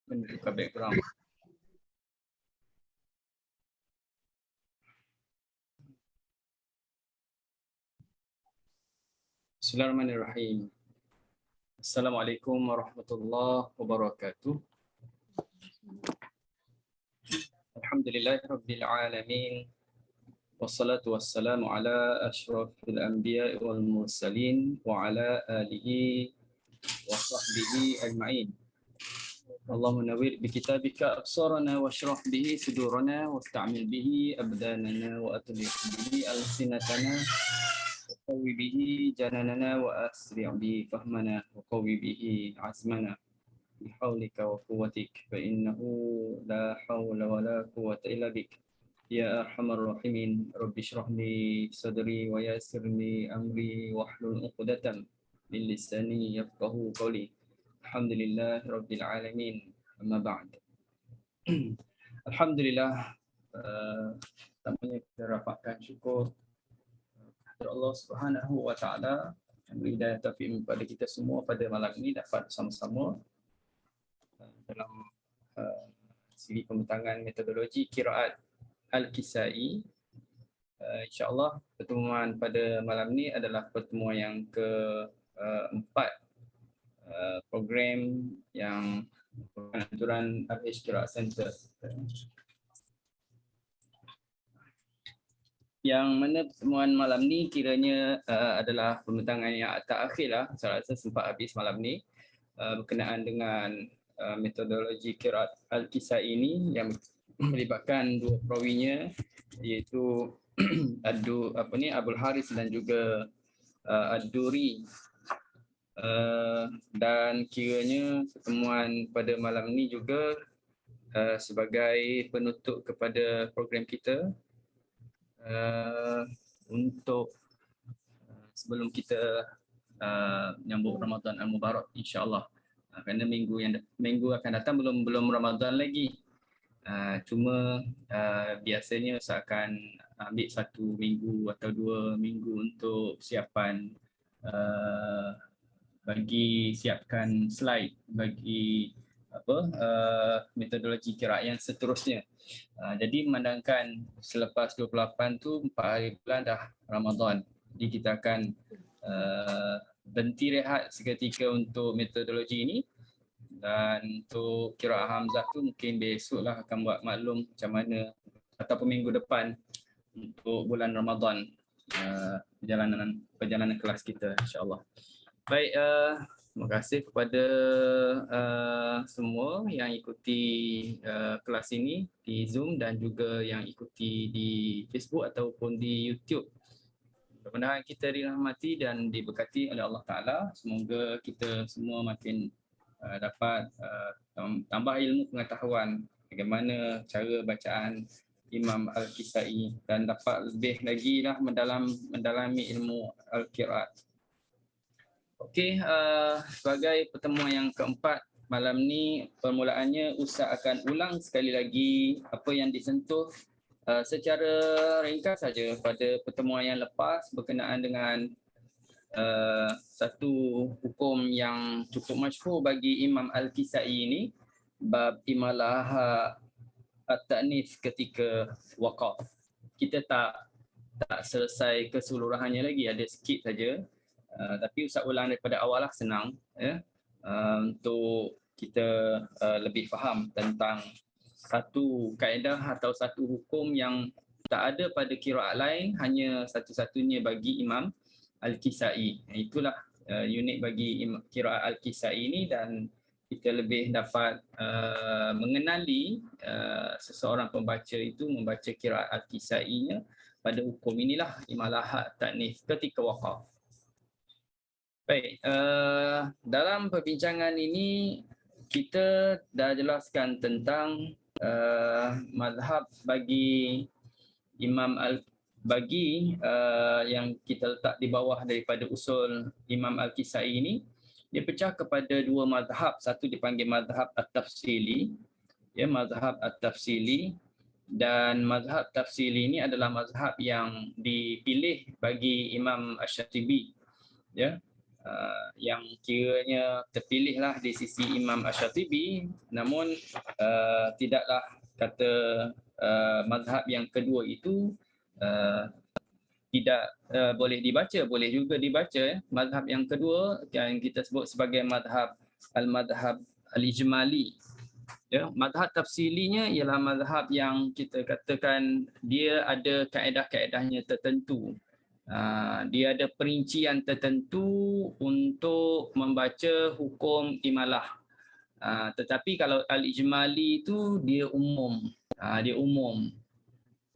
menunjukkan background. Bismillahirrahmanirrahim. Assalamualaikum warahmatullahi wabarakatuh. Alhamdulillahirabbil alamin. Wassalatu wassalamu ala asyrafil anbiya'i wal mursalin wa ala alihi wa sahbihi ajma'in. Allahumma nawwir bi kitabika absarana washrah bihi sudurana wasta'mil bihi abdanana wa atlih bihi alsinatana wa qawwi bihi jananana wa asri' bihi fahmana wa qawwi bihi azmana bihaulika wa quwwatik fa innahu la hawla wa la quwwata illa bik. Ya arhamar rahimin, rabbi shrah li sadri wa yassir li amri wahlul 'uqdatam min lisani yafqahu qawli. Alhamdulillah rabbil alamin. Amma ba'd. Alhamdulillah, pertamanya kita rapatkan syukur kepada Allah Subhanahu wa taala yang beri hidayah taufik kepada kita semua pada malam ini dapat bersama-sama dalam siri pembentangan metodologi qiraat Al-Kisai. InsyaAllah pertemuan pada malam ni adalah pertemuan yang keempat program yang aturan RH Qiraat Center. Yang mana pertemuan malam ni kiranya adalah pembentangan yang terakhir lah. Saya rasa sempat habis malam ni berkenaan dengan metodologi Qiraat Al-Kisai ini yang melibatkan dua perawinya iaitu Abdul Haris dan juga Ad-Duri. Dan kiranya pertemuan pada malam ini juga sebagai penutup kepada program kita untuk sebelum kita menyambut Ramadan Al-Mubarak, insya-Allah. Kerana minggu akan datang belum Ramadan lagi. Cuma biasanya saya akan ambil 1 minggu atau 2 minggu untuk siapan bagi siapkan slide bagi metodologi qiraat yang seterusnya. Jadi memandangkan selepas 28 tu 4 hari bulan dah Ramadan. Jadi kita akan berhenti rehat seketika untuk metodologi ini. Dan untuk qiraat Hamzah tu mungkin besoklah akan buat maklum macam mana ataupun minggu depan untuk bulan Ramadan perjalanan kelas kita, insya-Allah. Baik, terima kasih kepada semua yang ikuti kelas ini di Zoom dan juga yang ikuti di Facebook ataupun di YouTube. Mudah-mudahan kita dirahmati dan diberkati oleh Allah Ta'ala. Semoga kita semua makin dapat tambah ilmu pengetahuan bagaimana cara bacaan Imam Al-Kisai dan dapat lebih lagi lah mendalami ilmu Al-Qiraat. Okey, sebagai pertemuan yang keempat malam ni, permulaannya Ustaz akan ulang sekali lagi apa yang disentuh secara ringkas saja pada pertemuan yang lepas berkenaan dengan satu hukum yang cukup masyhur bagi Imam Al-Kisai ini, bab imalah at-ta'nits ketika waqaf. Kita tak selesai keseluruhannya lagi, ada sikit saja. Tapi Ustaz ulang daripada awal lah, senang ya, untuk kita lebih faham tentang satu kaedah atau satu hukum yang tak ada pada qiraat lain, hanya satu-satunya bagi Imam Al-Kisai. Itulah unik bagi qiraat Al-Kisai ini, dan kita lebih dapat mengenali seseorang pembaca itu membaca qiraat Al-Kisai-nya pada hukum inilah, imalah ta'nits ketika waqaf. Baik, dalam perbincangan ini kita dah jelaskan tentang mazhab bagi Imam yang kita letak di bawah daripada usul Imam Al-Kisai ini. Dia pecah kepada dua mazhab. Satu dipanggil mazhab At-Tafsili, ya, mazhab At-Tafsili, dan mazhab Tafsili ini adalah mazhab yang dipilih bagi Imam Asy-Syatibi, ya. yang kiranya terpilihlah di sisi Imam Asy-Syatibi, namun tidaklah kata mazhab yang kedua itu tidak boleh dibaca, boleh juga dibaca. Mazhab yang kedua yang kita sebut sebagai mazhab al-madhhab al-ijmali. Ya, mazhab tafsilinya ialah mazhab yang kita katakan dia ada kaedah-kaedahnya tertentu. Dia ada perincian tertentu untuk membaca hukum imalah. Tetapi kalau al-ijmali itu dia umum. Dia umum.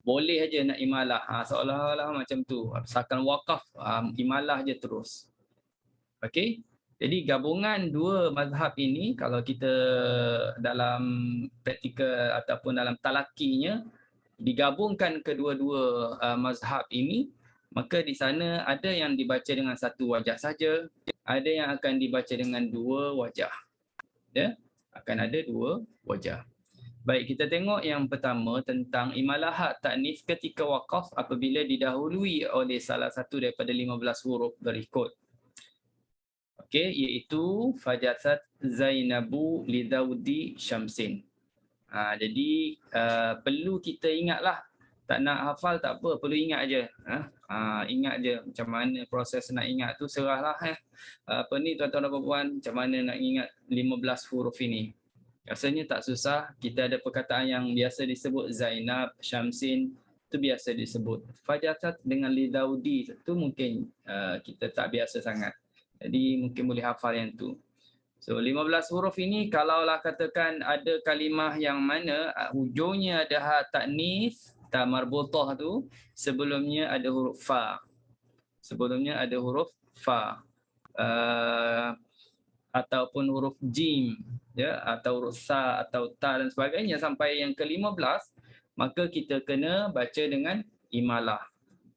Boleh aja nak imalah. Seolah-olah macam tu. Asalkan wakaf, imalah je terus. Okey? Jadi gabungan dua mazhab ini kalau kita dalam praktikal ataupun dalam talakinya digabungkan kedua-dua mazhab ini, maka di sana ada yang dibaca dengan satu wajah saja, ada yang akan dibaca dengan dua wajah. Ya, akan ada dua wajah. Baik, kita tengok yang pertama tentang imalahat ta'nits ketika waqaf apabila didahului oleh salah satu daripada 15 huruf berikut. Okey, iaitu Fajasat Zainabu Lidaudi Syamsin. Jadi perlu kita ingatlah. Tak nak hafal tak apa, perlu ingat aje. Ingat je macam mana proses nak ingat tu, serahlah apa ni tuan-tuan dan puan-puan, macam mana nak ingat 15 huruf ini. Rasanya tak susah. Kita ada perkataan yang biasa disebut Zainab, Syamsin, tu biasa disebut. Fajasat dengan Lidaudi tu mungkin kita tak biasa sangat. Jadi mungkin boleh hafal yang tu. So 15 huruf ini kalaulah katakan ada kalimah yang mana hujungnya ada ha ta'nis, ta marbutah tu, sebelumnya ada huruf fa. Sebelumnya ada huruf fa. Ataupun huruf jim, ya, atau huruf sa atau ta dan sebagainya sampai yang ke-15, maka kita kena baca dengan imalah.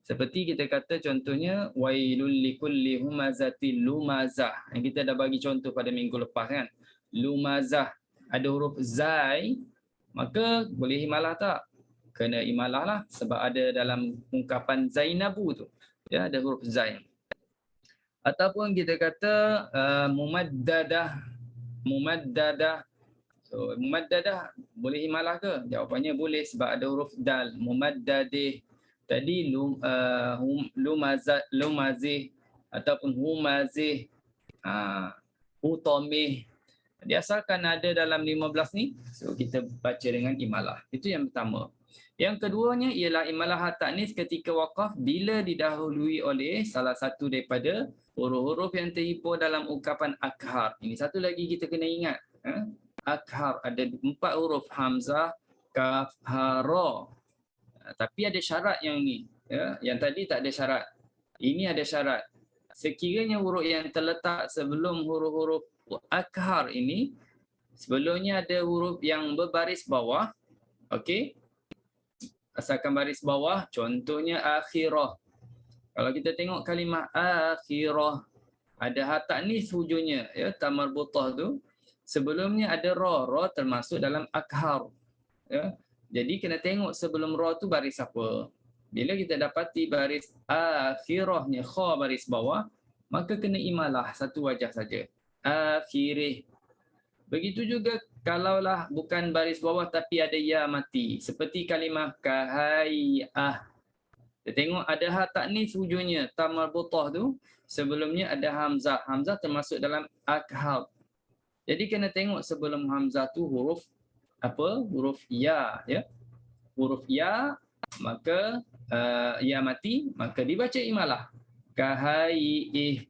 Seperti kita kata contohnya wailul likulli humazatil lumazah. Yang kita dah bagi contoh pada minggu lepas kan. Lumazah ada huruf zai, maka boleh imalah tak? Kena imalah lah sebab ada dalam ungkapan Zainabu tu. Ya, ada huruf zai. Ataupun kita kata mumaddadah. Mumaddadah. So mumaddadah boleh imalah ke? Jawapannya boleh sebab ada huruf dal. Mumaddadih. Tadi lumazih ataupun humazih, hutomih. Diasalkan ada dalam 15 ni, so kita baca dengan imalah. Itu yang pertama. Yang keduanya ialah imalah ta'nis ketika waqaf bila didahului oleh salah satu daripada huruf-huruf yang terhimpun dalam ungkapan akhar. Ini satu lagi kita kena ingat. Akhar ada 4 huruf, hamzah, kaf, ha, ra. Tapi ada syarat yang ni, ya. Yang tadi tak ada syarat. Ini ada syarat. Sekiranya huruf yang terletak sebelum huruf-huruf akhar ini, sebelumnya ada huruf yang berbaris bawah, okey? Asalkan baris bawah, contohnya akhirah. Kalau kita tengok kalimah akhirah, ada ha ta'nis hujungnya, ya, ta marbutah tu. Sebelumnya ada ra, ra termasuk dalam akhar, ya. Jadi kena tengok sebelum ra tu baris apa. Bila kita dapati baris akhirahnya kha baris bawah, maka kena imalah satu wajah saja. Akhirih. Begitu juga kalaulah bukan baris bawah tapi ada ya mati. Seperti kalimah kahai'ah. Kita tengok ada ha ta'nis hujungnya, ta marbutah tu. Sebelumnya ada hamzah. Hamzah termasuk dalam akhar. Jadi kena tengok sebelum hamzah tu huruf apa? Huruf ya, ya. Huruf ya, maka ya mati, maka dibaca imalah. Kahai'ih.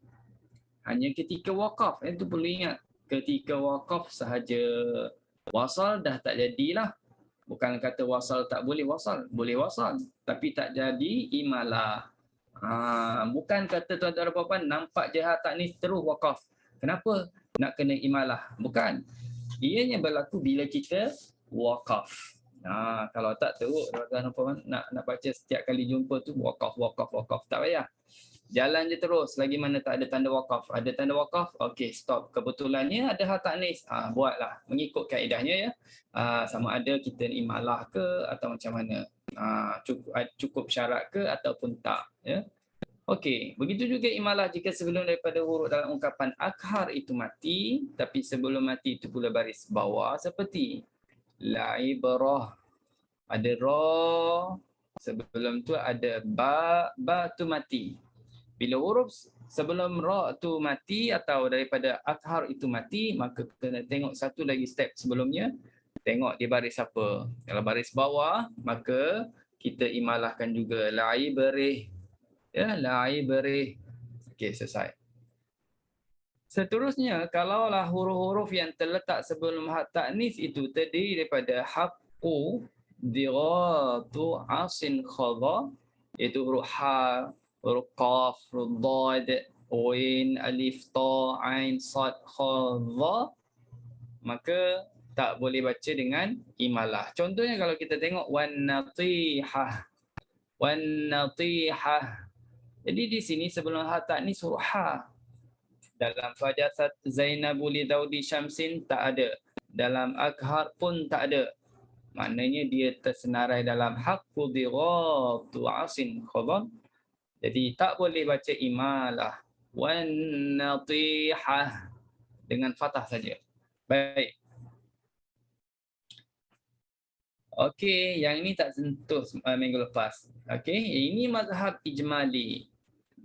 Hanya ketika waqaf, itu perlu ingat. Ketika waqaf sahaja. Wasal dah tak jadilah. Bukan kata wasal tak boleh wasal, boleh wasal, tapi tak jadi imalah. Bukan kata tuan-tuan dan puan-puan nampak je ha ta'nis terus waqaf. Kenapa nak kena imalah? Bukan. Ianya berlaku bila kita waqaf. Kalau tak teruk tuan-tuan dan puan-puan nak baca setiap kali jumpa tu waqaf. Tak payah. Jalan je terus lagi mana tak ada tanda waqaf. Ada tanda waqaf, okey stop. Kebetulannya ada ha ta'nis, buatlah mengikut kaedahnya ya. Sama ada kita imalah ke atau macam mana. Cukup syarat ke ataupun tak, ya. Okey, begitu juga imalah jika sebelum daripada huruf dalam ungkapan akhar itu mati, tapi sebelum mati itu pula baris bawah seperti la ibrah. Ada ra, sebelum tu ada ba tu mati. Bila huruf sebelum ra tu mati atau daripada akhar itu mati, maka kena tengok satu lagi step sebelumnya, tengok dia baris apa. Kalau baris bawah, maka kita imalahkan juga la ibrih. Ya, la ibrih. Okey, selesai. Seterusnya, kalaulah huruf-huruf yang terletak sebelum hak ta'nis itu terdiri daripada haqqu, diratu, asin, khadha, iaitu huruf ha, huruf qaf, huruf dad, wain, alif, ta, ain, sad, kha, dha, maka tak boleh baca dengan imalah. Contohnya kalau kita tengok wan natihah, wan natihah. Jadi di sini sebelum hak ta'nis huruf ha. Dalam Fajasat Zainabu li Daudi Syamsin tak ada. Dalam Akhar pun tak ada. Maknanya dia tersenarai dalam Haqqu Diratu Asin Khadhan. Jadi tak boleh baca imalah. Wan natihah dengan fathah saja. Baik. Okey, yang ini tak sentuh minggu lepas. Okey, ini mazhab ijmali.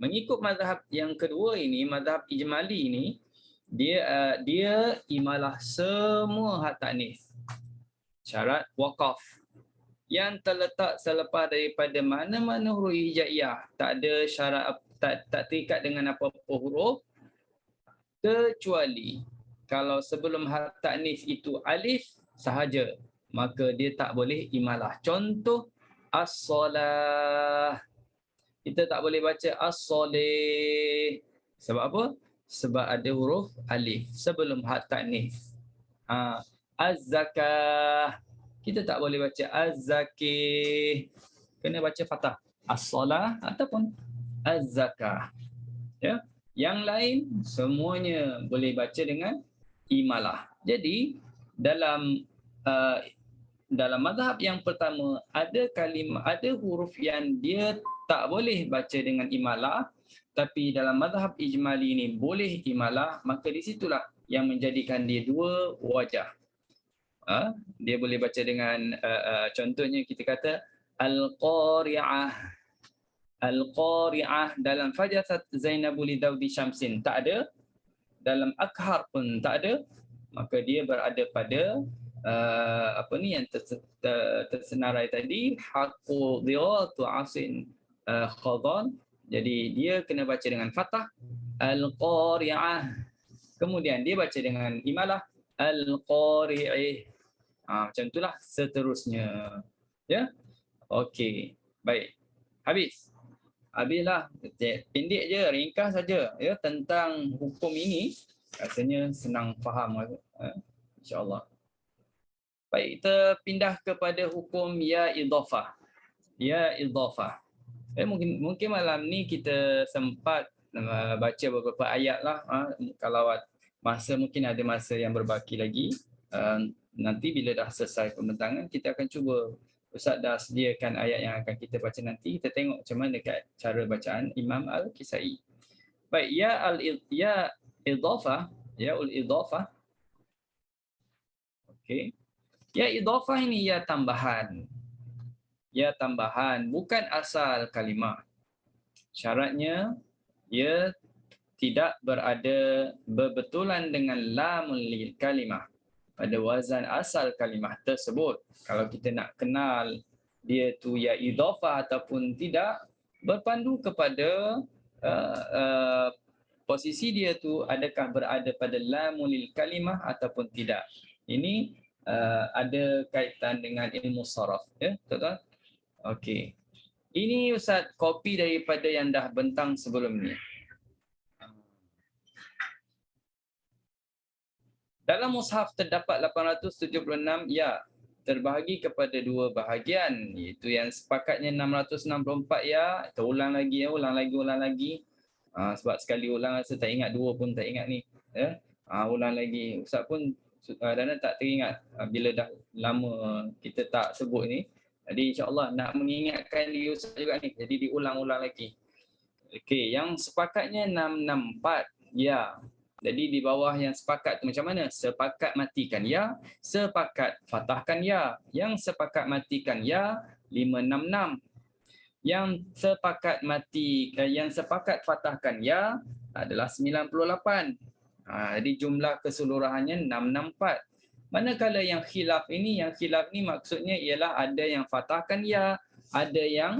Mengikut mazhab yang kedua ini, mazhab ijmali ini, dia imalah semua hak ta'nis. Syarat waqaf yang terletak selepas daripada mana-mana huruf hijaiyah, tak ada syarat, tak terikat dengan apa-apa huruf, kecuali kalau sebelum hak ta'nis itu alif sahaja, maka dia tak boleh imalah. Contoh as-salah, kita tak boleh baca as-solih. Sebab apa? Sebab ada huruf alif sebelum hak ta'nis. Az-zakah, kita tak boleh baca az-zakih. Kena baca fathah. As-solah ataupun az-zakah. Ya. Yang lain semuanya boleh baca dengan imalah. Jadi dalam mazhab yang pertama ada huruf yang dia tak boleh baca dengan imalah, tapi dalam mazhab ijmali ini boleh imalah, maka di situlah yang menjadikan dia dua wajah. Dia boleh baca dengan contohnya kita kata al-qari'ah. Al-qari'ah dalam Fajasat Zainabu li Daudi Syamsin tak ada, dalam Akhar pun tak ada, maka dia berada pada yang tersenarai tadi, haqqu diratu asin khadhan. Jadi dia kena baca dengan fathah al-qari'ah. Kemudian dia baca dengan imalah al-qari'ih. Macam itulah seterusnya. Ya. Okey. Baik. Habislah. Pendek je, ringkas saja ya tentang hukum ini. Rasanya senang faham, insya-Allah. Baik, kita pindah kepada hukum ya idhafah. Ya idhafah. Mungkin malam ni kita sempat baca beberapa ayat lah. Kalau masa mungkin ada masa yang berbaki lagi. Nanti bila dah selesai pembentangan, kita akan cuba. Ustaz dah sediakan ayat yang akan kita baca nanti. Kita tengok macam mana dekat cara bacaan Imam Al-Kisai. Baik, ya idhafah. Ya ul-idhafah. Okey. Ya idhafah ini ya tambahan. Ya tambahan, bukan asal kalimah. Syaratnya ia tidak berada berbetulan dengan lamul kalimah pada wazan asal kalimah tersebut. Kalau kita nak kenal dia tu ya idhafah ataupun tidak, berpandu kepada posisi dia tu adakah berada pada lamul kalimah ataupun tidak. Ini ada kaitan dengan ilmu saraf, ya, tuan-tuan. Okey. Ini Ustaz kopi daripada yang dah bentang sebelum ni. Dalam mushaf terdapat 876 ya, terbahagi kepada dua bahagian, iaitu yang sepakatnya 664 ya. Kita ulang lagi. Sebab sekali ulang rasa tak ingat, dua pun tak ingat ni. Ya. Ulang lagi. Ustaz pun Dana tak teringat bila dah lama kita tak sebut ni. Jadi insya-Allah nak mengingatkan Ustaz juga ni. Jadi diulang-ulang lagi. Okey, yang sepakatnya 664. Ya. Jadi di bawah yang sepakat tu macam mana? Sepakat matikan ya, sepakat fathahkan ya. Yang sepakat matikan ya 566. Yang sepakat fathahkan ya adalah 98. Jadi jumlah keseluruhannya 664. Manakala yang khilaf ini maksudnya ialah ada yang fathahkan ya, ada yang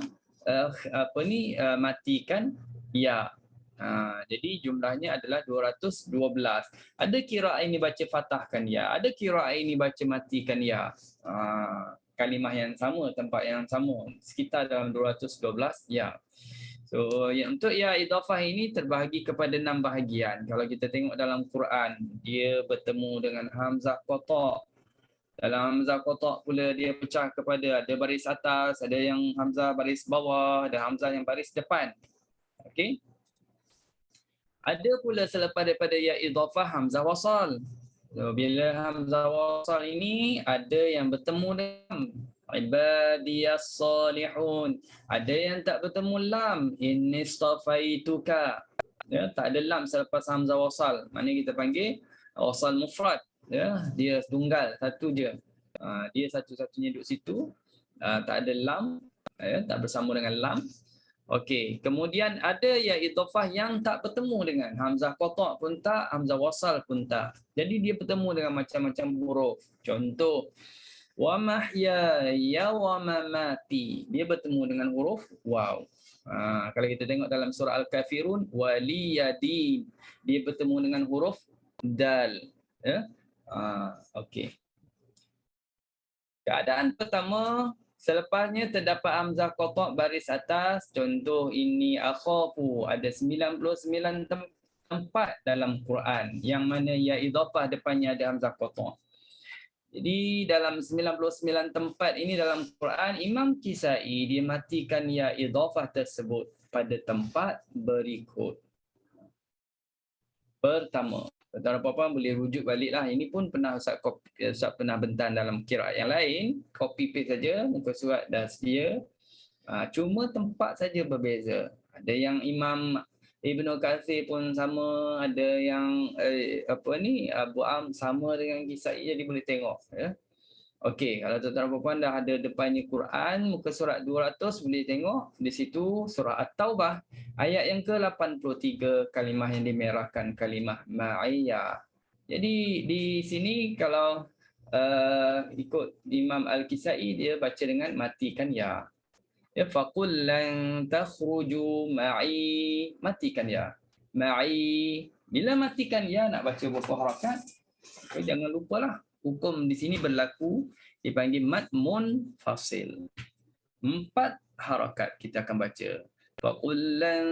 matikan ya. Jadi jumlahnya adalah 212. Ada qiraat ini baca fathahkan ya, ada qiraat ini baca matikan ya. Kalimah yang sama, tempat yang sama, sekitar dalam 212 ya. So untuk ya idhafah ini terbahagi kepada 6 bahagian. Kalau kita tengok dalam Quran, dia bertemu dengan hamzah qata'. Dalam hamzah qata' pula dia pecah kepada ada baris atas, ada yang hamzah baris bawah, ada hamzah yang baris depan. Okey. Ada pula selepas daripada ya idhafah hamzah wasal. So, bila hamzah wasal ini ada yang bertemu dengan ibadiyas salihun, ada yang tak bertemu lam, innistafaituka. Ya, tak ada lam selepas hamzah wasal. Maknanya kita panggil wasal mufrad. Ya, dia tunggal satu je. Dia satu-satunya duduk situ. Tak ada lam, ya, tak bersama dengan lam. Okey, kemudian ada ya idhafah yang tak bertemu dengan hamzah qata' pun tak, hamzah wasal pun tak. Jadi dia bertemu dengan macam-macam huruf. Contoh, wa mahyaya wa mamati. Dia bertemu dengan huruf waw. Kalau kita tengok dalam surah Al-Kafirun, waliyadin. Dia bertemu dengan huruf dal. Ya? Okey. Keadaan pertama, selepasnya terdapat hamzah qata' baris atas. Contoh ini akhafu, ada 99 tempat dalam Quran yang mana ya idhafah depannya ada hamzah qata'. Jadi dalam 99 tempat ini dalam Quran, Imam Kisai dia matikan ya idhafah tersebut pada tempat berikut. Pertama, tuan-tuan boleh rujuk baliklah. Ini pun pernah Ustaz pernah bentan dalam qiraat yang lain. Copy paste saja, muka surat dah sedia. Cuma tempat saja berbeza. Ada yang Imam Ibnu Katsir pun sama, ada yang Abu Am sama dengan Kisai, jadi boleh tengok ya. Okey, kalau tuan-tuan dan puan dah ada depannya Quran, muka surat 200 boleh tengok di situ surah At-Taubah ayat yang ke-83, kalimah yang dimerahkan kalimah ma'iyya. Jadi di sini kalau ikut Imam Al-Kisai dia baca dengan matikan ya. Ya faqul lan takhruju ma'i, matikan ya. Ma'i. Bila matikan ya nak baca berapa harakat? Jangan lupalah hukum di sini berlaku dipanggil mad munfasil. 4 harakat kita akan baca. Faqul lan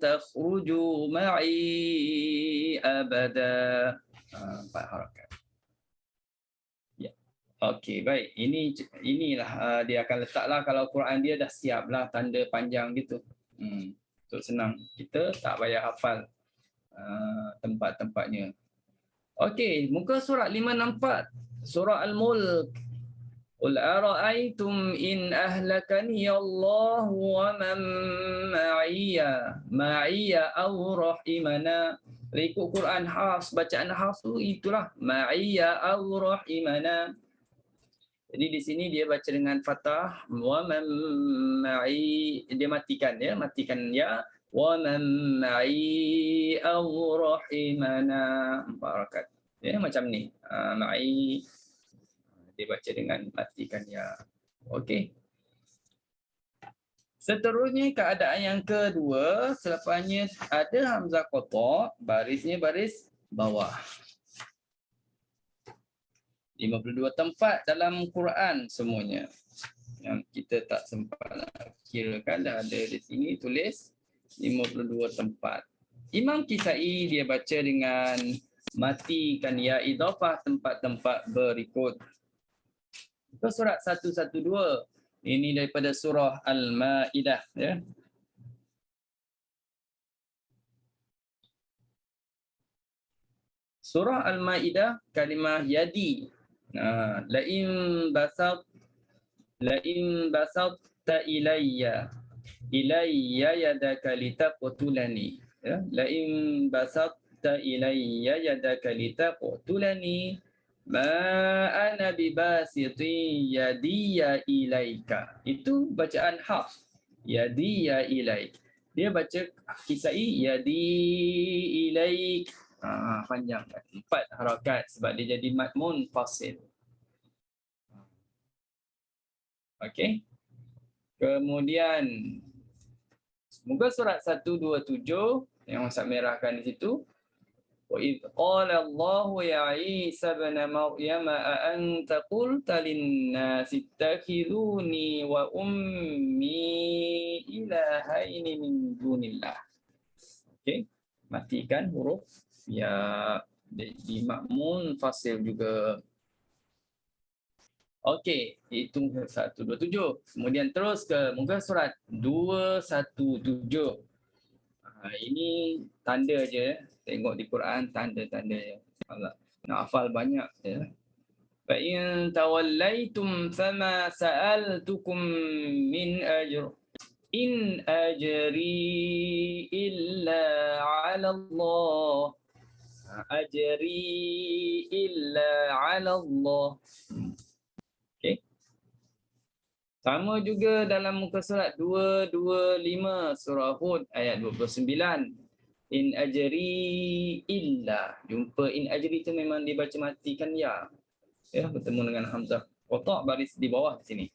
takhruju ma'i abada. 4 harakat. Ya. Okey, baik. Inilah dia akan letaklah kalau Quran dia dah siaplah tanda panjang gitu. Untuk senang. Kita tak payah hafal tempat-tempatnya. Okey, muka surat 564. Surah Al-Mulk. Qul ara'aytum in ahlakani Allah wa man ma'iyya aw rahimana. Ikut Quran Hafs, bacaan Hafs tu itulah ma'iyya aw rahimana. Jadi di sini dia baca dengan fathah wa man ma'i, dia matikan ya, wa man ma'i aw rahimana. 4 harakat. Ya macam ni. Ma'i dia baca dengan matikan ya. Okey. Seterusnya keadaan yang kedua, selepasnya ada hamzah qata', barisnya baris bawah. 52 tempat dalam Quran semuanya. Yang kita tak sempat nak kirakan, dah ada di sini tulis 52 tempat. Imam Kisai dia baca dengan matikan ya idhafah tempat-tempat berikut. Itu surat 112. Ini daripada surah Al-Maidah ya. Surah Al-Maidah kalimah yadi. La'in basata ilayya ilayya yadaka litaqtulani. Ya, la in basatta ilayya yadaka litaqtulani ma ana bibasiti yadiya ilaika. Itu bacaan Hafs. Yadiya ilaik. Dia baca Kisai yadi ilaik. Panjang. 4 harakat sebab dia jadi mad munfasil. Okey. Kemudian muka surat 127 yang Ustaz merahkan di situ. Wa id qala Allahu ya Isa ibn Maryam a anta qulta lin-nasi ittakhiduni wa ummi ilahaini min dunillah. Okey, matikan huruf ya di makmun fasil juga. Okey, itu 127. Kemudian terus ke muka surat 217. Ini tanda je. Tengok di Quran tanda-tanda je. Allah nak hafal banyak ya. Fa in tawallaitum fama sa'altukum min ajr. In ajri illa 'ala Allah. Ajri illa 'ala Allah. Okey. Sama juga dalam muka surat 225 surah Hud ayat 29. In ajri illa. Jumpa in ajri itu memang dibaca matikan ya. Ya, bertemu dengan hamzah qata' baris di bawah sini.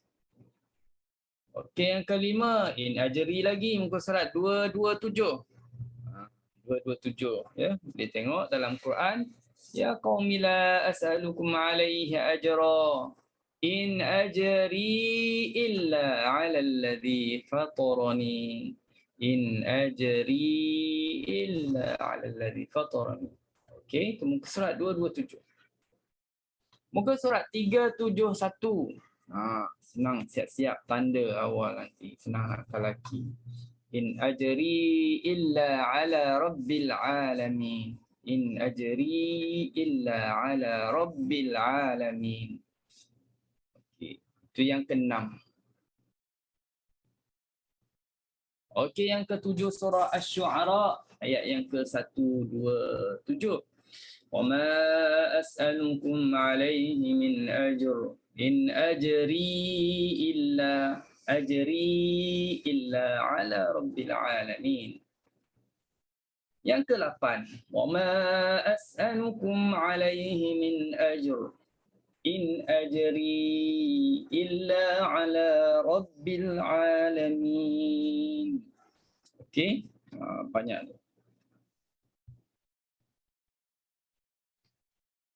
Okey, yang kelima, in ajri lagi muka surat 227. 227 ya. Dia tengok dalam Quran, ya qaumi la as'alukum 'alaihi ajra. In ajri illa 'ala alladhi fatarani. In ajri illa 'ala alladhi fatarani. Okey, itu muka surat 227. Muka surat 371. Senang siap-siap tanda awal nanti. Senang akal laki. In ajri illa 'ala rabbil 'alamin. In ajri illa 'ala rabbil 'alamin. Itu yang ke-6. Okey, yang ke-7 surah Asy-Syu'ara ayat yang ke-127. Wa ma as'alukum 'alaihi min ajr in ajri illa 'ala rabbil 'alamin. Yang ke-8. Wa ma as'alukum 'alaihi min ajr in ajri illa 'ala rabbil 'alamin. Okey, banyak tu.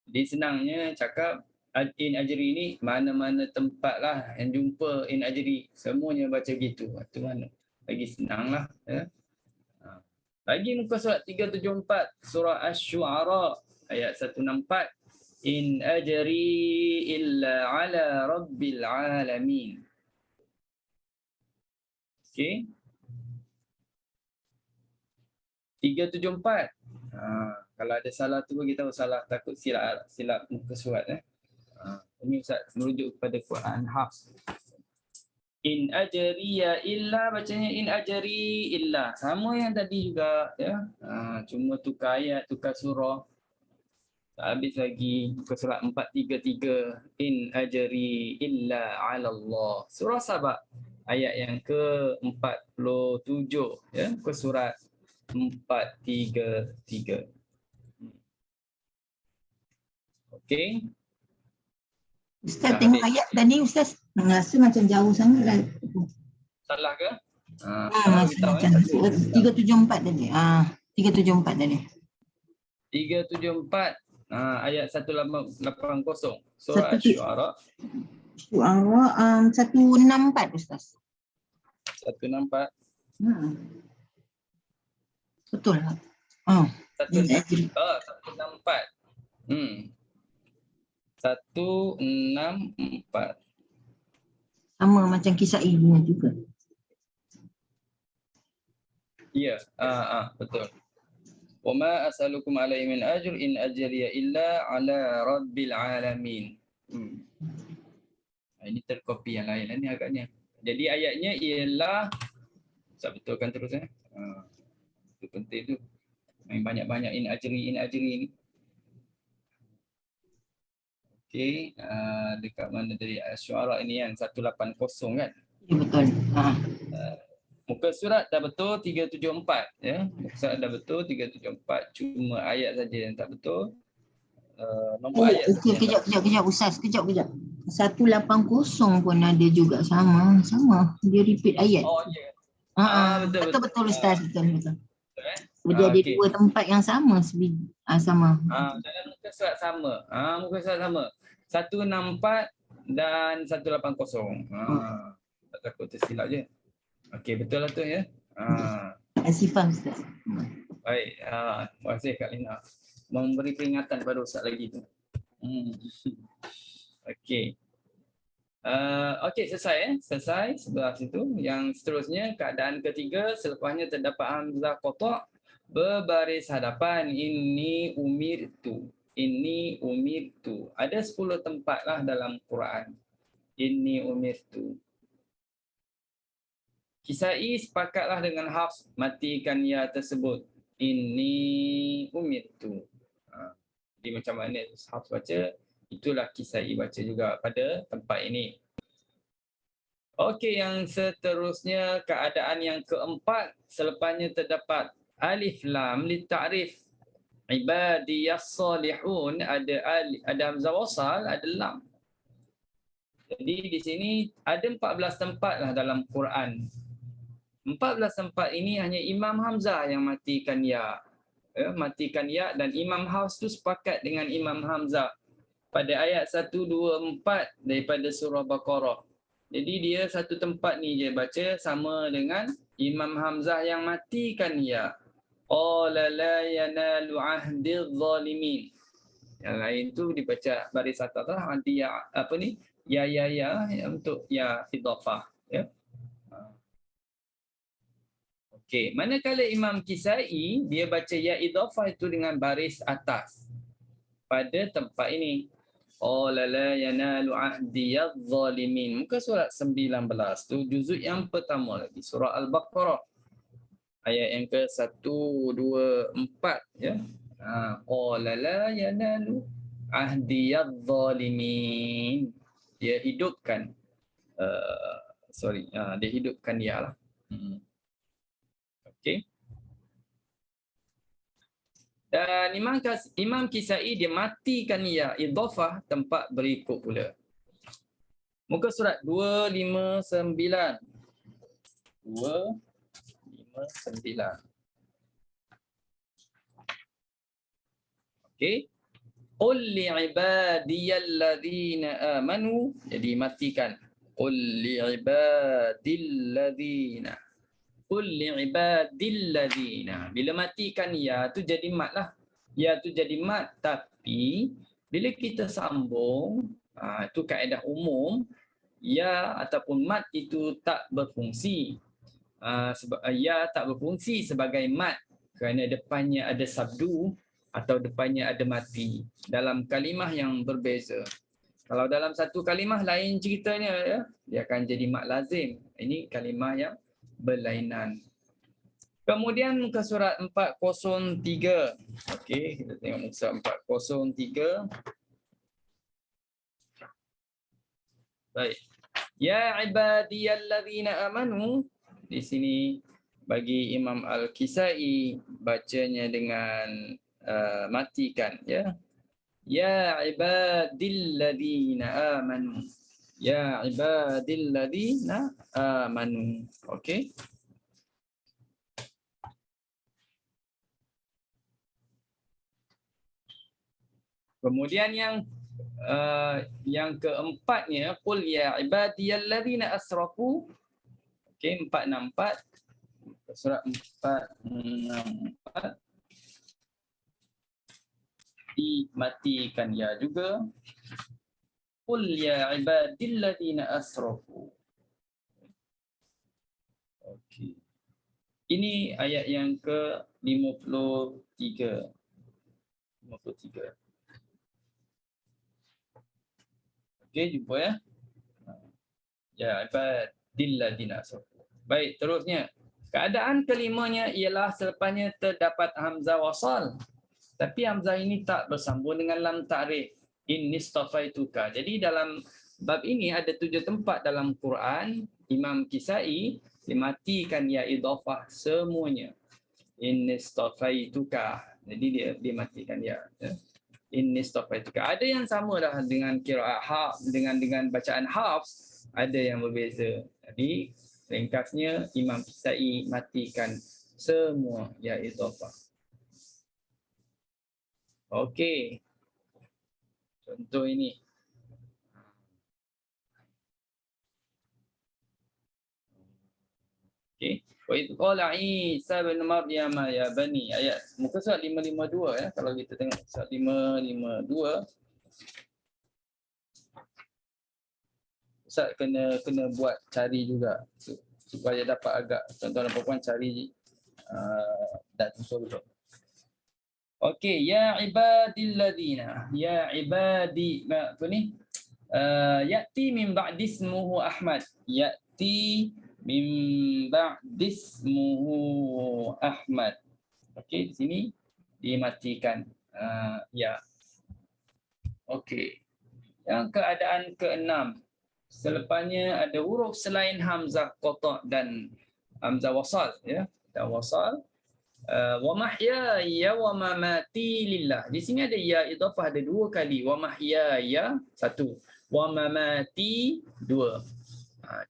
Jadi senangnya cakap in ajri ni mana-mana tempat lah yang jumpa in ajri. Semuanya baca gitu. Itu mana? Lagi senang lah. Ya. Lagi muka surat 374 surah Asy-Syu'ara ayat 164. In ajri illa 'ala rabbil 'alamin. Okey. 374. Kalau ada salah tu kita tahu salah, takut silap muka surat Ini Ustaz merujuk kepada Quran Hafs. In ajriya illa, bacanya in ajri illa. Sama yang tadi juga ya. Cuma tukar ayat, tukar surah. Habis lagi muka surat 433. In ajri illa 'ala Allah. Surah Sabah ayat yang ke-47 ya, muka surat 433. Okey. Ustaz tengok ayat tadi Ustaz rasa macam jauh sangat lah. Salah ke? Macam 374 tadi. 374 tadi. 374 ayat 180 surah Asy-Syu'ara. Syu'ara 164 Ustaz. 164. Betul lah. 164. 164. Sama macam kisah ibu juga. Ya, betul. Wa ma as'alukum 'alaihi min ajr in ajriya illa 'ala rabbil 'alamin. Ini terkopi yang lain ni agaknya. Jadi ayatnya ialah Ustaz betulkan terus Itu penting tu. Main banyak-banyak in ajri ni. Okey, dekat mana dari Asy-Syu'ara ini kan 180 kan. Ya, betul. Muka surat dah betul 374 ya. Muka surat dah betul 374, cuma ayat saja yang tak betul. Nombor ayat saja yang tak betul. Kejap Ustaz, kejap. 180 pun ada juga sama. Dia repeat ayat. Oh ya. Betul Ustaz, betul. Dia ada Okey. dua tempat yang sama sama. Dalam muka surat sama. Muka surat sama. 164 dan 180. Tak takut tersilap je. Okey, betul lah tu ya. Asifah Ustaz. Baik. Terima kasih Kak Lina. Memberi peringatan pada Ustaz lagi tu. Okey. Okey, selesai sebelah situ. Yang seterusnya, keadaan ketiga, selepasnya terdapat hamzah qata' berbaris hadapan. Ini umirtu. Ada 10 tempat lah dalam Quran. Ini umirtu. Kisai sepakatlah dengan Hafs matikan ya tersebut. Ini umirtu. Jadi macam mana Hafs baca, itulah Kisai baca juga pada tempat ini. Okey, yang seterusnya keadaan yang keempat, selepasnya terdapat alif lam li ta'rif ibadiyas salihun, ada hamzah wasal, ada lam. Jadi di sini ada 14 tempat lah dalam Quran. 14 tempat ini hanya Imam Hamzah yang matikan ya. Matikan ya, dan Imam Hafs tu sepakat dengan Imam Hamzah pada ayat 1, 2, 4 daripada surah Baqarah. Jadi dia satu tempat ni je baca sama dengan Imam Hamzah yang matikan ya. Qala la yanalu ahdiz zalimin. Yang lain tu dibaca baris atas lah, dia apa ni? Ya untuk ya idhafah ya. Okey, manakala Imam Kisai dia baca ya idhafah itu dengan baris atas pada tempat ini. Qala la yanalu ahdiyadz zalimin. Muka surat 19 tu juzuk yang pertama lagi, surah Al-Baqarah. Ayat yang ke 1, 2, 4 ya. Qala la yanalu ahdiyadz zalimin. Dia hidupkan dia hidupkan dia lah. Okey. Dan Imam Kisai dia matikan ya idhafah tempat berikut pula. Muka surat 259. 259. Okey. Qul li'ibadiyalladzina amanu, jadi matikan. Qul li'ibadilladzina. Qul li'ibadilladzina. Bila matikan ya tu jadi mat lah. Ya tu jadi mat, tapi bila kita sambung, itu kaedah umum, ya ataupun mat itu tak berfungsi. Ya tak berfungsi sebagai mat kerana depannya ada sabdu atau depannya ada mati dalam kalimah yang berbeza. Kalau dalam satu kalimah lain ceritanya ya, dia akan jadi mat lazim. Ini kalimah yang berlainan. Kemudian muka surat 403. Okey, kita tengok muka surat 403. Baik. Ya ibadiyalladzina amanu. Di sini bagi Imam Al-Kisai bacanya dengan matikan ya. Ya ibadilladzina amanu. Ya ibadilladzina amanu. Okey. Kemudian yang keempatnya, qul ya ibadiyalladzina asrafu. Okey, 464. Surat 464. Dimatikan ya juga. Qul ya ibadilladzina asrafu. Okey. Ini ayat yang ke-53. 53. Okey, jumpa ya. Ya ibadilladzina asrafu. Baik, terusnya Keadaan kelimanya ialah selepasnya terdapat hamzah wasal. Tapi hamzah ini tak bersambung dengan lam ta'rif. Innistafaituka. Jadi dalam bab ini ada 7 tempat dalam Quran Imam Kisai dimatikan ya idhafah semuanya. Innistafaituka. Jadi dia dimatikan ya. Innistafaituka. Ada yang sama dah dengan qiraat Hafs, dengan bacaan Hafs, ada yang berbeza. Jadi ringkasnya Imam Kisai matikan semua ya idhafah. Okey. Contoh ini. Okey. Wa idh qala Isa bin Maryam ya bani, ayat muka surat 552 ya. Kalau kita tengok surat 552, Ustaz kena buat cari juga supaya dapat agak tuan-tuan dan puan cari dan usul tu. Okey, ya ibadilladzina, ya ibadi, apa ni? Ya'ti min ba'di ismuhu Ahmad. Ya'ti min ba'di ismuhu Ahmad. Okey, di sini dimatikan. Ya. Okey. Yang keadaan keenam. Selepasnya ada huruf selain hamzah qata' dan hamzah wasal, ya. Dan wasal. Wa mahyaya wa mamati lillah. Di sini ada ya idhafah ada 2 kali. Wa mahyaya 1. Wa mamati 2.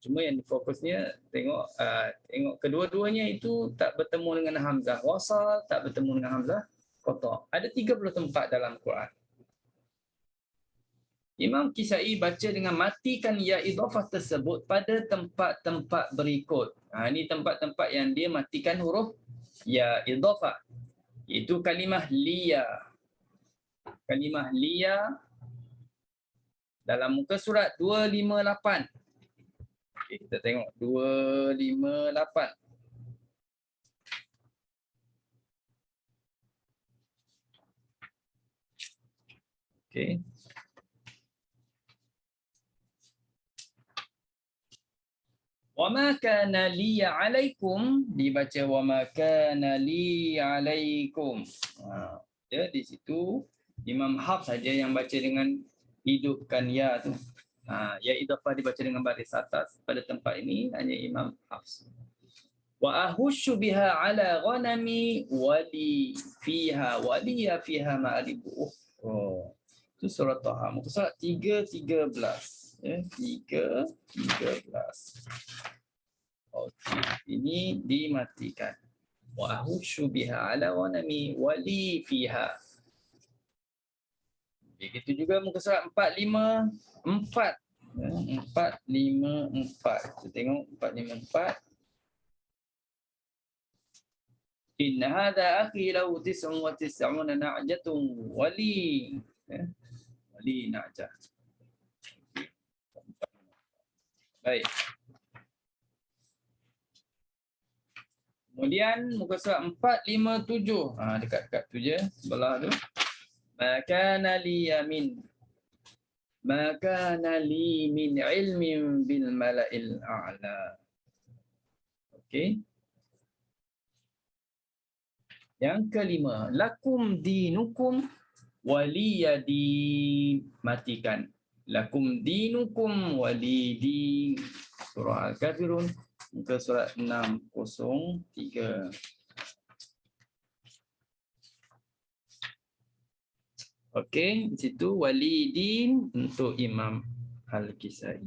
Cuma yang fokusnya tengok kedua-duanya itu tak bertemu dengan hamzah wasal, tak bertemu dengan hamzah qata'. Ada 30 tempat dalam Quran. Imam Kisai baca dengan matikan ya idhafah tersebut pada tempat-tempat berikut. Ini tempat-tempat yang dia matikan huruf ya idhafah. Itu kalimah liya. Kalimah liya dalam muka surat 258. Okay, kita tengok 258. Okey. Wa ma kana li 'alaikum, dibaca wa ma kana li 'alaikum. Ya, di situ Imam Hafs saja yang baca dengan hidupkan ya tu. Ya idhafah dibaca dengan baris atas. Pada tempat ini hanya Imam Hafs. Wa ahushu biha 'ala ghanami wali fiha waliya fiha ma'aribu. Itu surah Taha. Muka surat 3:13. Ya, 3:13. Okey, ini dimatikan. Wa ahushu biha 'ala ghanami wali fiha. Begitu juga muka surat 454. 454. Kita tengok 454. Inna hadha akhi lahu 99 na'jatun wali. Wali na'jah. Baik. Kemudian muka surat 457. Dekat-dekat tu je, sebelah tu. Makana li yamin. Makana li min ilmin bil mala'il a'la. Okey. Yang kelima, lakum dinukum waliyadin. Matikan. Lakum dinukum walidin. Surah Al-Kafirun, muka surat 603. Okey, di situ walidin untuk Imam Al-Kisai.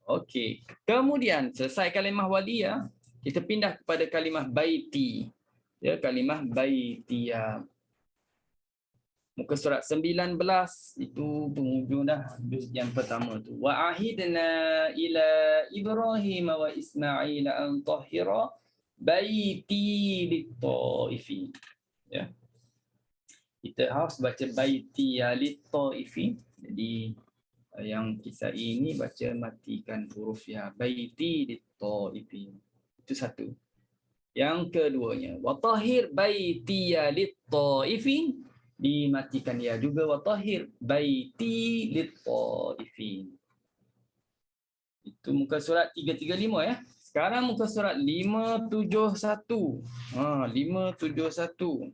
Okey, kemudian selesai kalimah waliyah, kita pindah kepada kalimah baiti. Ya, kalimah baitiyah. Muka surat 19 itu penghujung dah, yang pertama tu. Wa ahidna ila Ibrahim wa Ismail an tahhira baiti lit-taifin. Ya. Kita harus baca baiti lit-taifin. Jadi yang kisah ini baca matikan huruf ya, baiti lit-taifin. Itu satu. Yang keduanya, wa tahhir baiti lit-taifin, dimatikan ya juga wa tahhir baiti lit-taifin. Itu muka surat 335 ya. Sekarang muka surat 571. 571.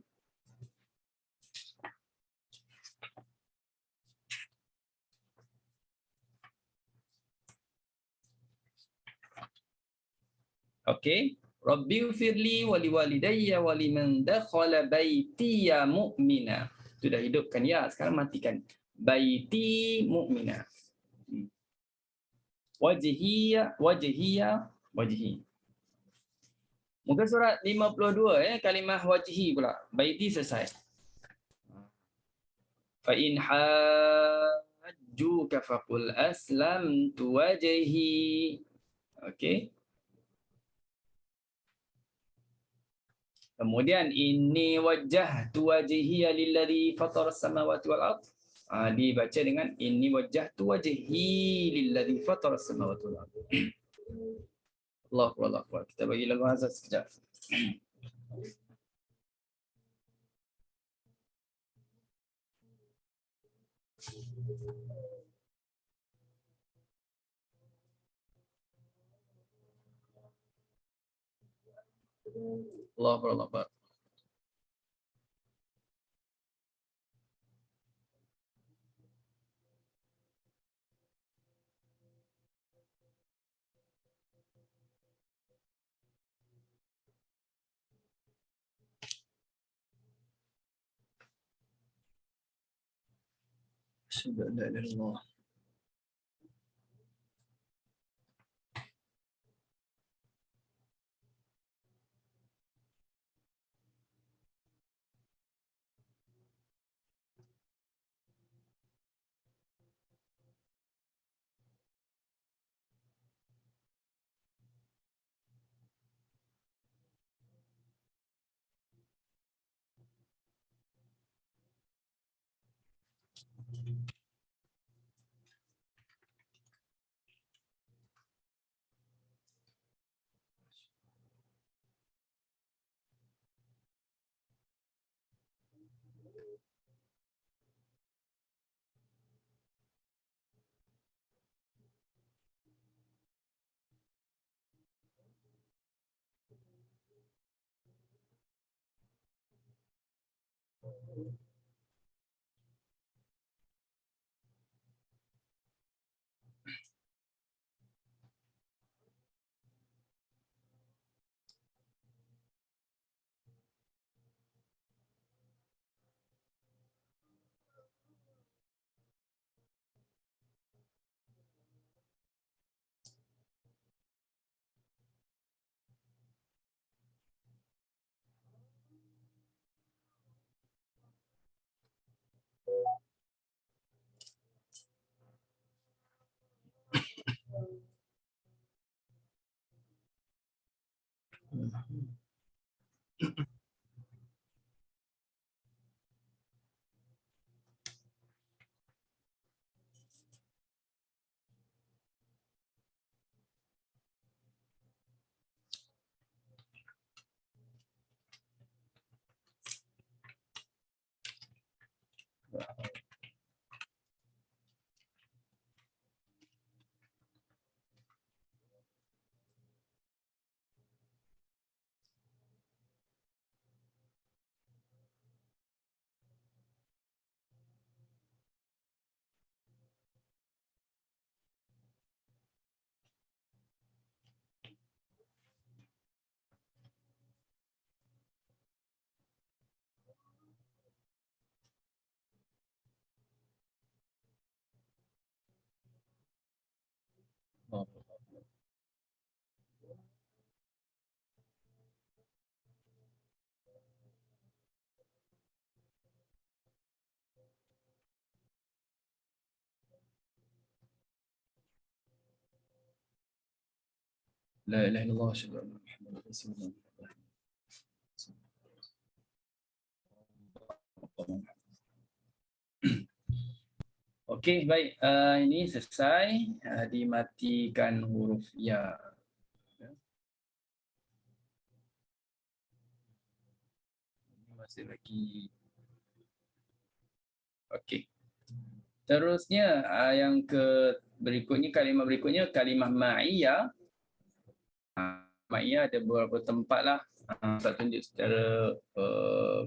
Okey. Rabbi firli wali walidayya wali man dakhala baitiya mu'mina. Itu dah hidupkan ya. Sekarang matikan. Baiti mu'mina. Wajhiya, wajhi. Muka surat 52 ya, kalimah wajhi pula. Baiti selesai. Fa in hajjuka faqul aslamtu wajhi. Okey. Kemudian inni wajjahtu wajhiya lilladzi fataras samawati wal ardh. Dibaca dengan inni wajjahtu wajhi lilladzi fataras samawati wal ardh. Allahu akbar. Kita bagi lagu azan sekejap. Allahu akbar. Asyhadu an la ilaha illallah. La ilaha illallah asyhadu anna Muhammadar Rasulullah. Okey, baik. Ini selesai. Dimatikan huruf ya. Ini masih lagi. Okey. Terusnya yang ke kalimah berikutnya kalimah ma'iyah. Ma'iyah ada beberapa tempat lah. Tak tunjuk secara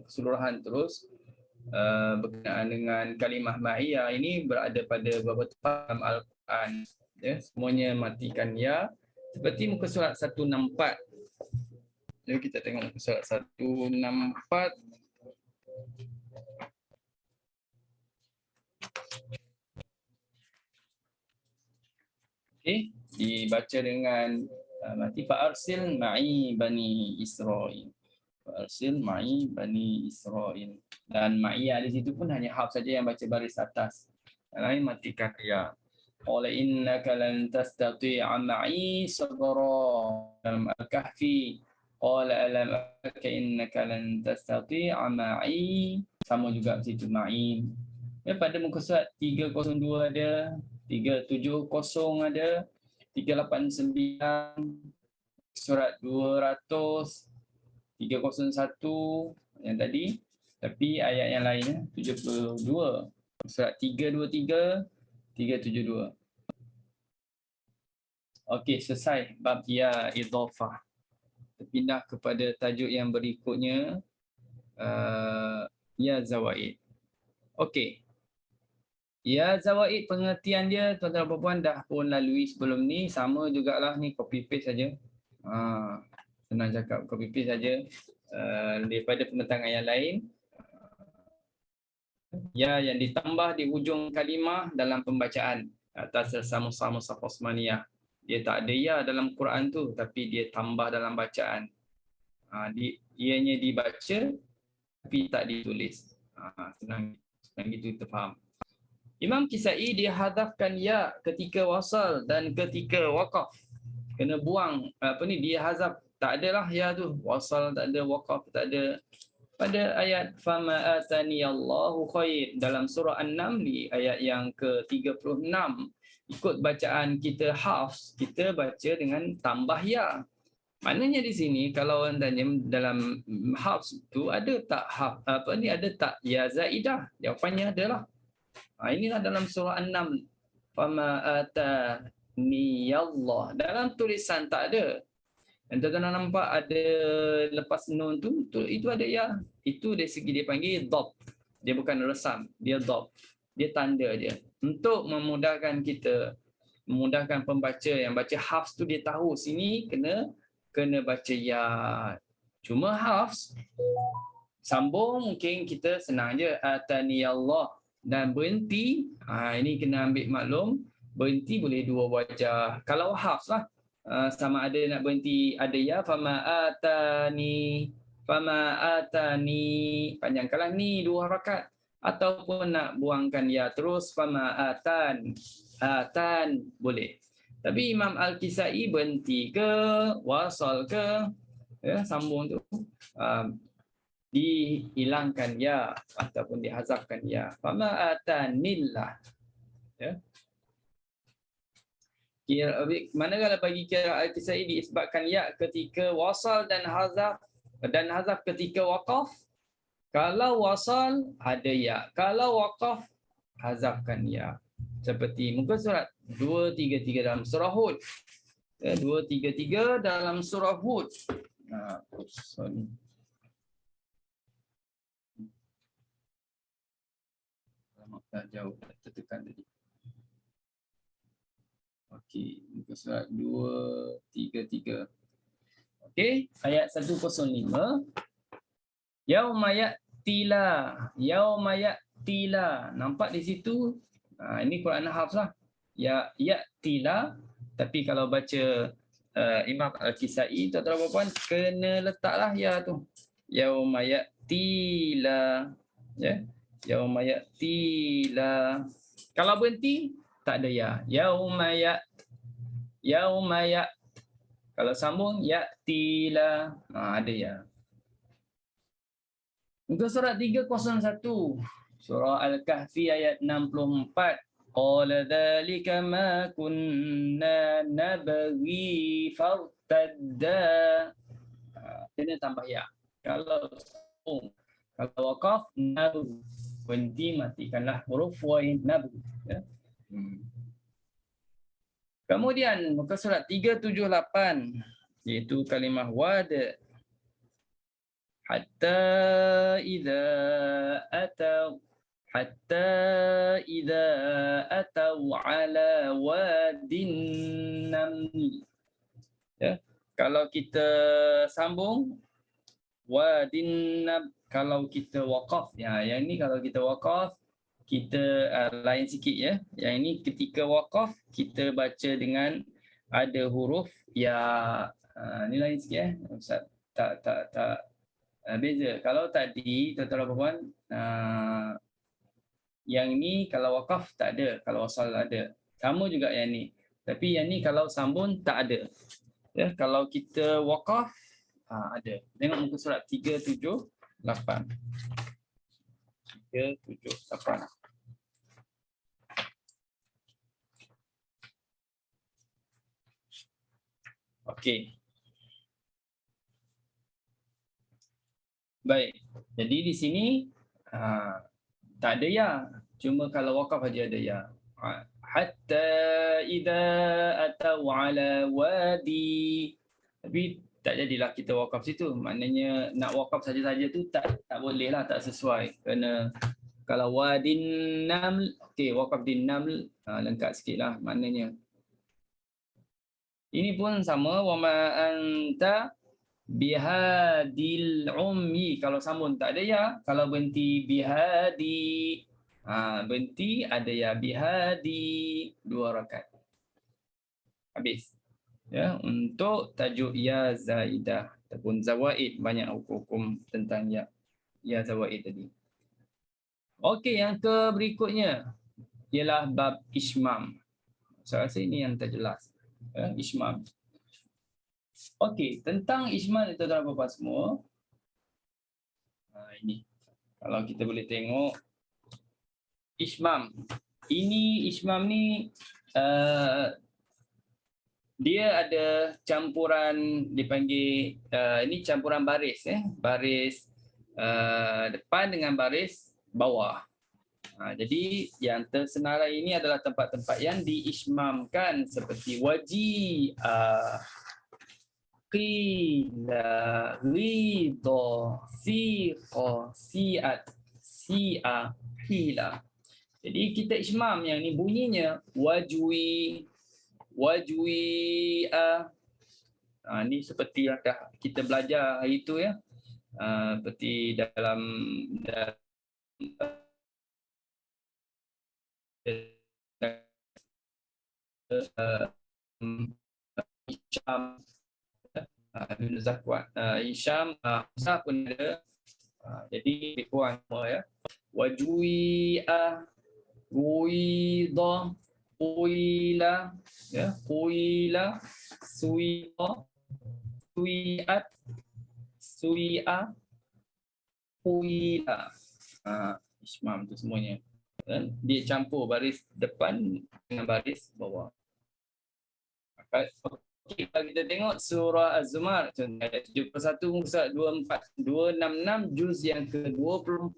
keseluruhan terus. Berkenaan dengan kalimah ma'iyah ini berada pada beberapa tempat dalam Al-Quran. Ya, semuanya matikan ya. Seperti muka surat 164. Jadi kita tengok muka surat 164. Okey, dibaca dengan mati fa'arsil ma'i bani Israil. Fa'arsil ma'i bani Israil. Dan ma'iyah di situ pun hanya Hafs saja yang baca baris atas. Yang lain matikan ya. Qala innaka lan tastati'a ma'i sabra. Dalam Al-Kahfi. Qala alam aka innaka lan tastati'a ma'i. Sama juga di situ ma'i. Ya, pada muka surat 302 ada, 370 ada, 389, surat 200, 301 yang tadi. Tapi ayat yang lainnya 72, surat 323, 372. Okey, selesai bab ya idhafah. Terpindah kepada tajuk yang berikutnya, ya zawaid. Okey. Ya zawaid pengertian dia tuan-tuan dan puan dah pun lalui sebelum ni, sama jugalah ni copy paste saja. Senang cakap copy paste saja daripada penentangan yang lain. Ya yang ditambah di hujung kalimah dalam pembacaan atas sama-sama mushaf Osmaniyah. Dia tak ada ya dalam Quran tu tapi dia tambah dalam bacaan. Ianya dibaca tapi tak ditulis. Senang gitu kita faham. Imam Kisai dia hadafkan ya ketika wasal dan ketika waqaf. Kena buang dia hazaf, tak adalah ya tu. Wasal tak ada, waqaf tak ada. Pada ayat fama atani Allahu khair dalam surah An-Naml di ayat yang ke-36, ikut bacaan kita Hafs, kita baca dengan tambah ya. Maknanya di sini kalau orang tanya dalam Hafs tu ada tak ada tak ya zaidah? Jawapannya adalah. Inilah dalam surah An-Naml. Fama atani Allah. Dalam tulisan tak ada. Dan tuan-tuan nampak ada lepas nun tu, itu ada ya. Itu dari segi dia panggil dhab. Dia bukan resam, dia dhab. Dia tanda dia. Untuk memudahkan kita, memudahkan pembaca yang baca Hafs tu dia tahu sini kena baca ya. Cuma Hafs sambung mungkin kita senang je atani Allah. Dan berhenti, ini kena ambil maklum, berhenti boleh dua wajah. Kalau Hafs lah, sama ada nak berhenti ada ya, fama atani, panjangkanlah ni dua harakat. Ataupun nak buangkan ya terus, fama atan, boleh. Tapi Imam Al-Kisai berhenti ke, wasal ke, ya, sambung tu. Dihilangkan ya ataupun dihazafkan ya. Fama atanillah. Ya. Manakala bagi kira Al-Kisai diisbatkan ya ketika wasal dan hazaf ketika waqaf. Kalau wasal ada ya, kalau waqaf hazafkan ya. Seperti muka surat 233 dalam surah Hud. 233 dalam surah Hud. Sorry. Dah jauh, dah tertekan tadi. Okey, muka surat 233. Okey, ayat 105. Yauma ya'tila. Nampak di situ? Ini Quran Hafs lah. Ya'tila. Tapi kalau baca Imam Al-Kisai, tuan-tuan dan puan, kena letaklah ya tu. Yauma ya'tila. Ya. Yauma ya'tila. Kalau berhenti tak ada ya. Yauma ya. Kalau sambung ya'tila. Ada ya. Muka surat 301. Surah Al-Kahfi ayat 64. Qala dzalika ma kunna nabghi fartadda. Kena tambah ya. Kalau sambung, kalau waqaf nabu. Berhenti matikanlah huruf wa nabu. Ya. Kemudian muka surat 378 iaitu kalimah wad. Hatta idza atau ala wadin naml. Ya. Kalau kita sambung wadin nam, kalau kita waqaf, ya, yang ni kalau kita waqaf kita lain sikit ya. Yang ini ketika waqaf kita baca dengan ada huruf ya, ni lain sikit ya. Ustaz tak beza. Kalau tadi tuan-tuan dan puan, yang ni kalau waqaf tak ada, kalau wasal ada. Sama juga yang ni. Tapi yang ni kalau sambung tak ada. Ya, kalau kita waqaf ada. Tengok muka surat 378. 378. Okey. Baik. Jadi di sini tak ada ya. Cuma kalau waqaf aja ada ya. Hatta idza atau ala wadi. Tapi tak jadilah kita waqaf situ. Maknanya nak waqaf saja-saja tu tak boleh lah, tak sesuai. Kerana kalau wadin naml, okey, waqaf din naml lengkap sikitlah maknanya. Ini pun sama, wa ma anta bihadil ummi. Kalau sambung tak ada ya. Kalau berhenti bihadi, berhenti ada ya, bihadi, 2 rakaat. Habis. Ya, untuk tajuk ya zaidah ataupun zawaid, banyak hukum tentang ya zawaid tadi. Okey, yang ke berikutnya ialah bab ismam. Saya rasa ini yang terjelas. Ismam. Okey, tentang ismam itu tuan-tuan dan puan semua. Ini kalau kita boleh tengok ismam. Ini ismam ni dia ada campuran, dipanggil ini campuran baris baris depan dengan baris bawah. Jadi yang tersenarai ini adalah tempat-tempat yang diismamkan seperti waji, qila, ridha, siqa, siat, si'a, hila. Jadi kita ismam yang ni bunyinya wajwi, wajwi'a. Ni seperti yang dah kita belajar hari itu ya. Seperti dalam Hisham, Zakwat, Hisham, Hamzah pun ada. Jadi puan semua ya. Wajwi'a, Ruida, Quila, ya, Quila, Suiqa, Suiat, Sui'a, Quila. Ismam tu semuanya. Dia campur baris depan dengan baris bawah. Okay, kalau kita tengok surah Az-Zumar ayat 71 muka surat 266 juz yang ke-24,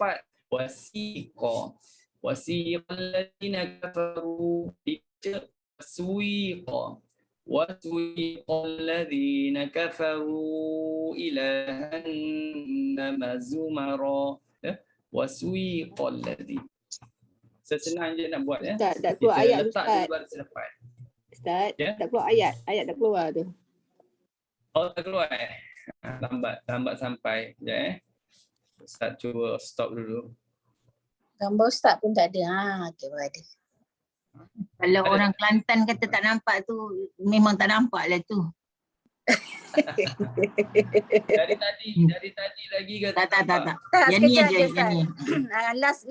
wasiqa, wasiqal ladzina kafaru, wasiqa, wasiqal ladzina kafaru ila jahannam zumara, wasiqal ladzina. Sesenang je nak buat ya. Tak keluar ayat Ustaz. Ustaz, ya? tak keluar ayat dah keluar tu. Oh, tak keluar lambat sampai. Sekejap Ustaz cuba stop dulu. Gambar Ustaz pun tak ada. Okay, ada. Kalau orang Kelantan kata tak nampak tu, memang tak nampak lah tu. Dari tadi lagi ke? Tak. Yang ni aja, yang ni. Last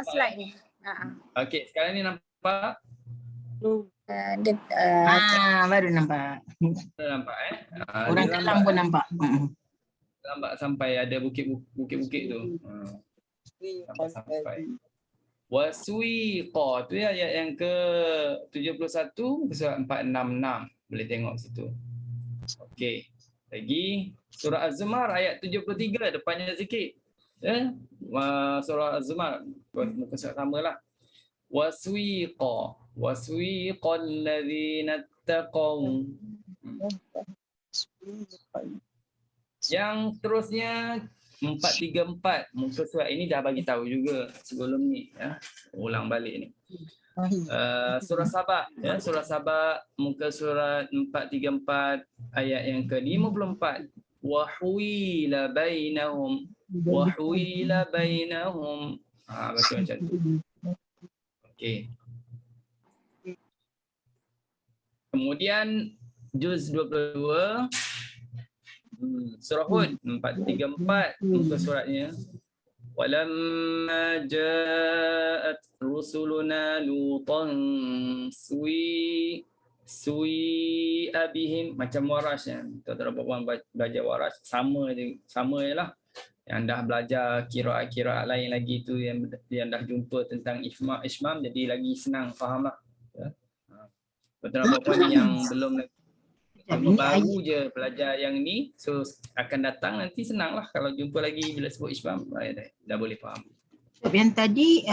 slide ni. Okey, sekarang ni nampak? Baru nampak. Nampak Orang Kelang pun nampak. Lambat sampai ada bukit-bukit tu. Lambat sampai. Wasuiqa tu ya, ayat yang ke-71 surat 466. Boleh tengok situ. Okey. Lagi surah Az-Zumar ayat 73 depannya sikit. Surah Az-Zumar muka surat samalah. Wasuiqa, wasuiqal ladzina wattaqaw. Yang terusnya 434, muka surat ini dah bagi tahu juga sebelum ni ya. Ulang balik ni. Surah Sabah ya, surah Sabah muka surat 434 ayat yang ke-54. Wahwila bainahum wahwila bainahum. Baca macam tu. Okey. Kemudian juz 22 surah Hud 434 muka suratnya. Walamma ja'at rusuluna lutan sui abihim, macam waras ya. Tuan-tuan puan belajar waras sama jelah. Yang dah belajar qiraat lain lagi tu yang dah jumpa tentang ismam jadi lagi senang fahamlah ya. Tuan-tuan puan yang belum cuma baru je belajar yang ni, so akan datang nanti senang lah kalau jumpa lagi bila sebut ismam dah boleh faham. Yang tadi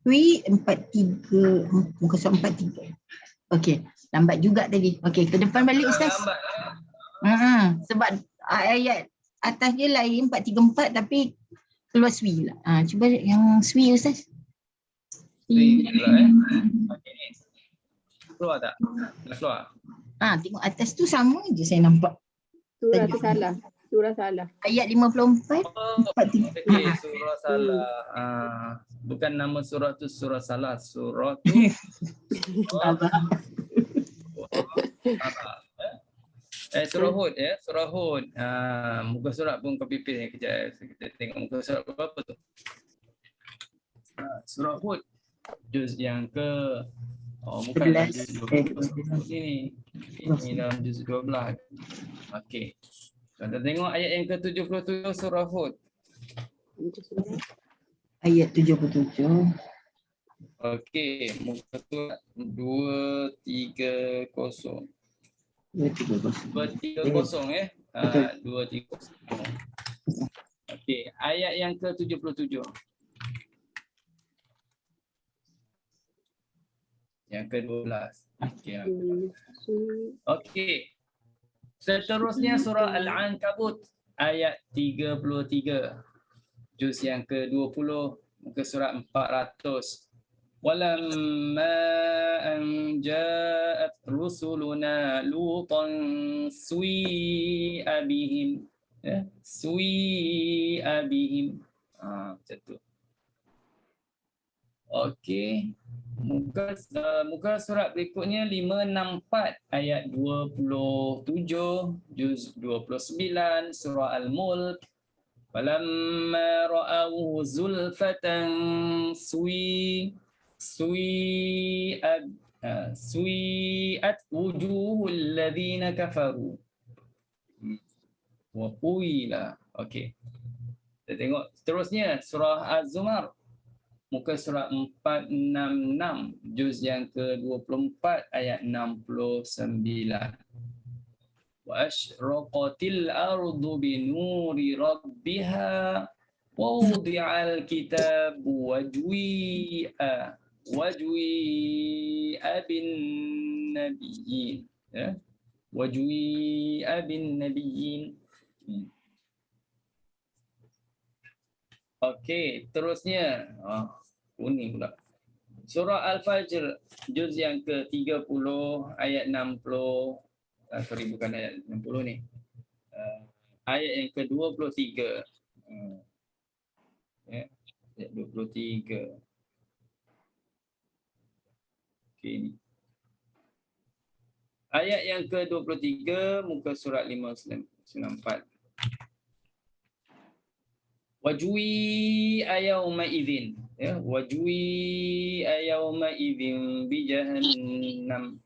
Hui 43 muka surat 43. Okey, lambat juga tadi. Okey, ke depan balik Ustaz. Lambat. Sebab ayat atas dia lain 434 tapi keluar Swi lah. Cuba yang Swi Ustaz. Swi pula Okey ni. Keluar tak? Dah keluar? Tengok atas tu sama je saya nampak. Surah tu salah. Surah salah. Ayat 54. Okey, surah salah. Bukan nama surah tu surah salah. Surah tu surah Hud ya, surah Hud. Muka surat pun copy paste ni kejap. Kita tengok muka surat berapa tu. Surah Hud juz yang ke bukan juz 12 ni. Ini dalam juz 12. Okey. Kita tengok ayat yang ke-77 surah Hud. Ayat 77. Okey, muka surat 230. 230 ya. 230. Okey, ayat yang ke-77. Yang ke-12. Okey. Seterusnya surah Al-Ankabut ayat 33. Juz yang ke-20 muka surat 400. Walamma an ja'at rusuluna lutan sui'a bihim. Ya, sui'a bihim. Macam tu. Okey. Muka surat berikutnya 564 ayat 27 juz 29 surah Al-Mulk. Falamma ra'awhu zulfatan sui'at wujuhul ladzina kafaru wa qila. Okey. Kita tengok seterusnya surah Az-Zumar muka surat 466 juz yang ke-24 ayat 69. Wa asyraqatil ardu binuri rabbiha wa wudi'al kitabu wajwi'a bin nabiyyin ya, wajwi'a bin nabiyyin. Okey, terusnya kuning pula. Surah Al-Fajr juz yang ke-30 ayat 60. Sorry, bukan ayat 60 ni. Ayat yang ke-23. Ya, ayat 23. Okey ni. Ayat yang ke-23 muka surat 594. Wajwi ayawma idzin ya, wajwi ayawma idzin bi jahannam.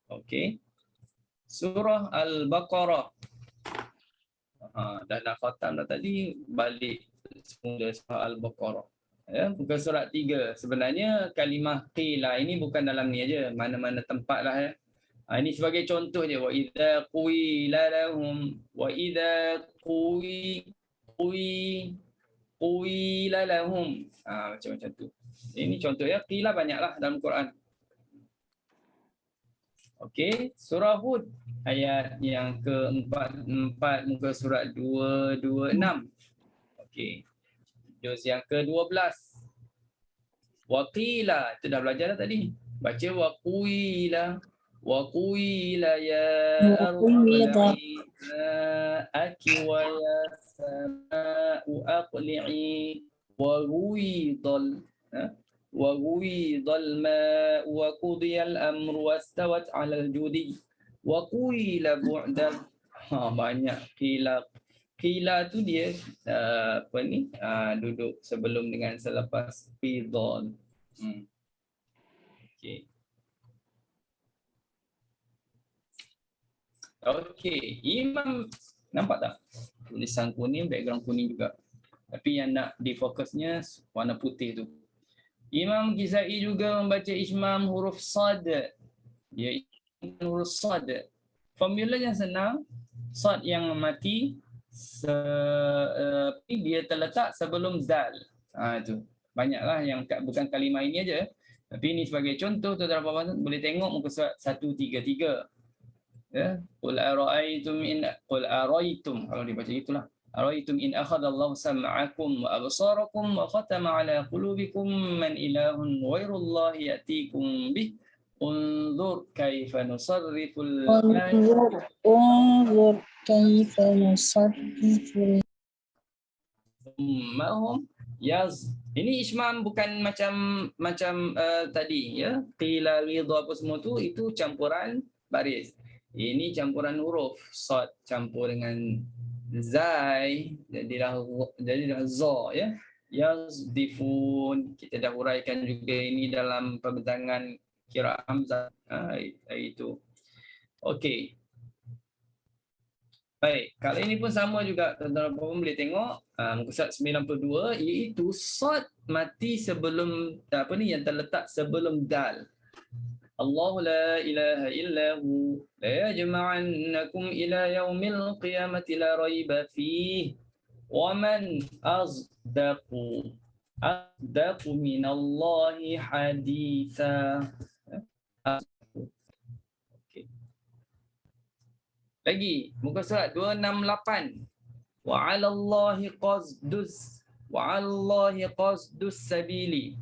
Okey. Surah Al-Baqarah. Dah khatam dah tadi, balik semula surah Al-Baqarah. Ya, bukan surat 3. Sebenarnya kalimah qila ini bukan dalam ni aja, mana-mana tempat lah ya. Ini sebagai contoh je. Wa idza qila lahum wa idza qila lahum. Macam tu. Ini contoh ya. Qila banyaklah dalam Quran. Okey, surah Hud ayat yang ke-44 muka surat 226. Okey. Juz yang ke-12. Waqila, itu dah belajar dah tadi. Baca waqila. Waqila ya ardi aki wa ya sama'u aqli'i wa ghuidal وغيض الماء وقضي الأمر واستوت على الجودي وقيل بعدا. Banyak qila tu dia duduk sebelum dengan selepas qidon. Okey. Okey, Imam nampak tak? Tulisan kuning, background kuning juga. Tapi yang nak difokusnya warna putih tu. Imam Ghazali juga membaca ismam huruf sad. Dia huruf sad. Formulanya senang. Sad yang mati dia terletak sebelum zal. Itu. Banyaklah yang bukan kalimah ini aja. Tapi ini sebagai contoh tuan-tuan boleh tengok muka surat 133. Ya, qul araitum kalau dibaca itulah. Araitum in akhadallahu sam'akum wa absarakum wa khatama ala qulubikum man ilahun ghairullahi ya'tikum bih unzur kaifa nusarriful انظر كيف نصرف mahum ini ismam bukan macam tadi ya, qila ridha apa semua tu, itu campuran baris. Ini campuran huruf, sad campur dengan zai, jadilah za ya. Yazdifun, kita dah huraikan juga ini dalam pembentangan kira hamzah itu. Okey. Baik, kalau ini pun sama juga tuan-tuan pun boleh tengok muka surat 92, iaitu sad mati sebelum yang terletak sebelum dal. Allahu la ilaha illahu la yajma'annakum ila yaumil qiyamati la raiba fihi wa man asdaqu minallahi haditha. Okey. Lagi muka surat 268. Wa 'alallahi qasdus sabili.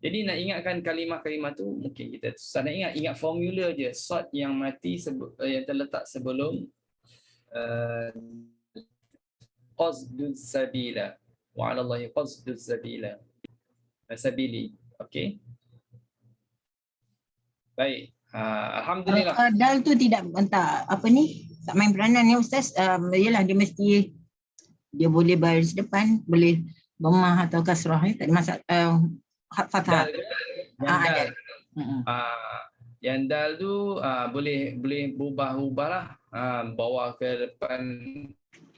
Jadi nak ingatkan kalimah-kalimah tu mungkin kita susah nak ingat formula je. Sad yang mati yang terletak sebelum qasdus sabila. Wa 'alallahi qasdus sabila. Sabili. Okey. Baik. Alhamdulillah. Dal tu tidak tak main peranan ni Ustaz. Yalah dia mesti dia boleh baris depan, boleh dhammah atau kasrah tak ada masalah. Fathah. Dal. Yang dal tu boleh berubah-ubahlah, bawa ke depan.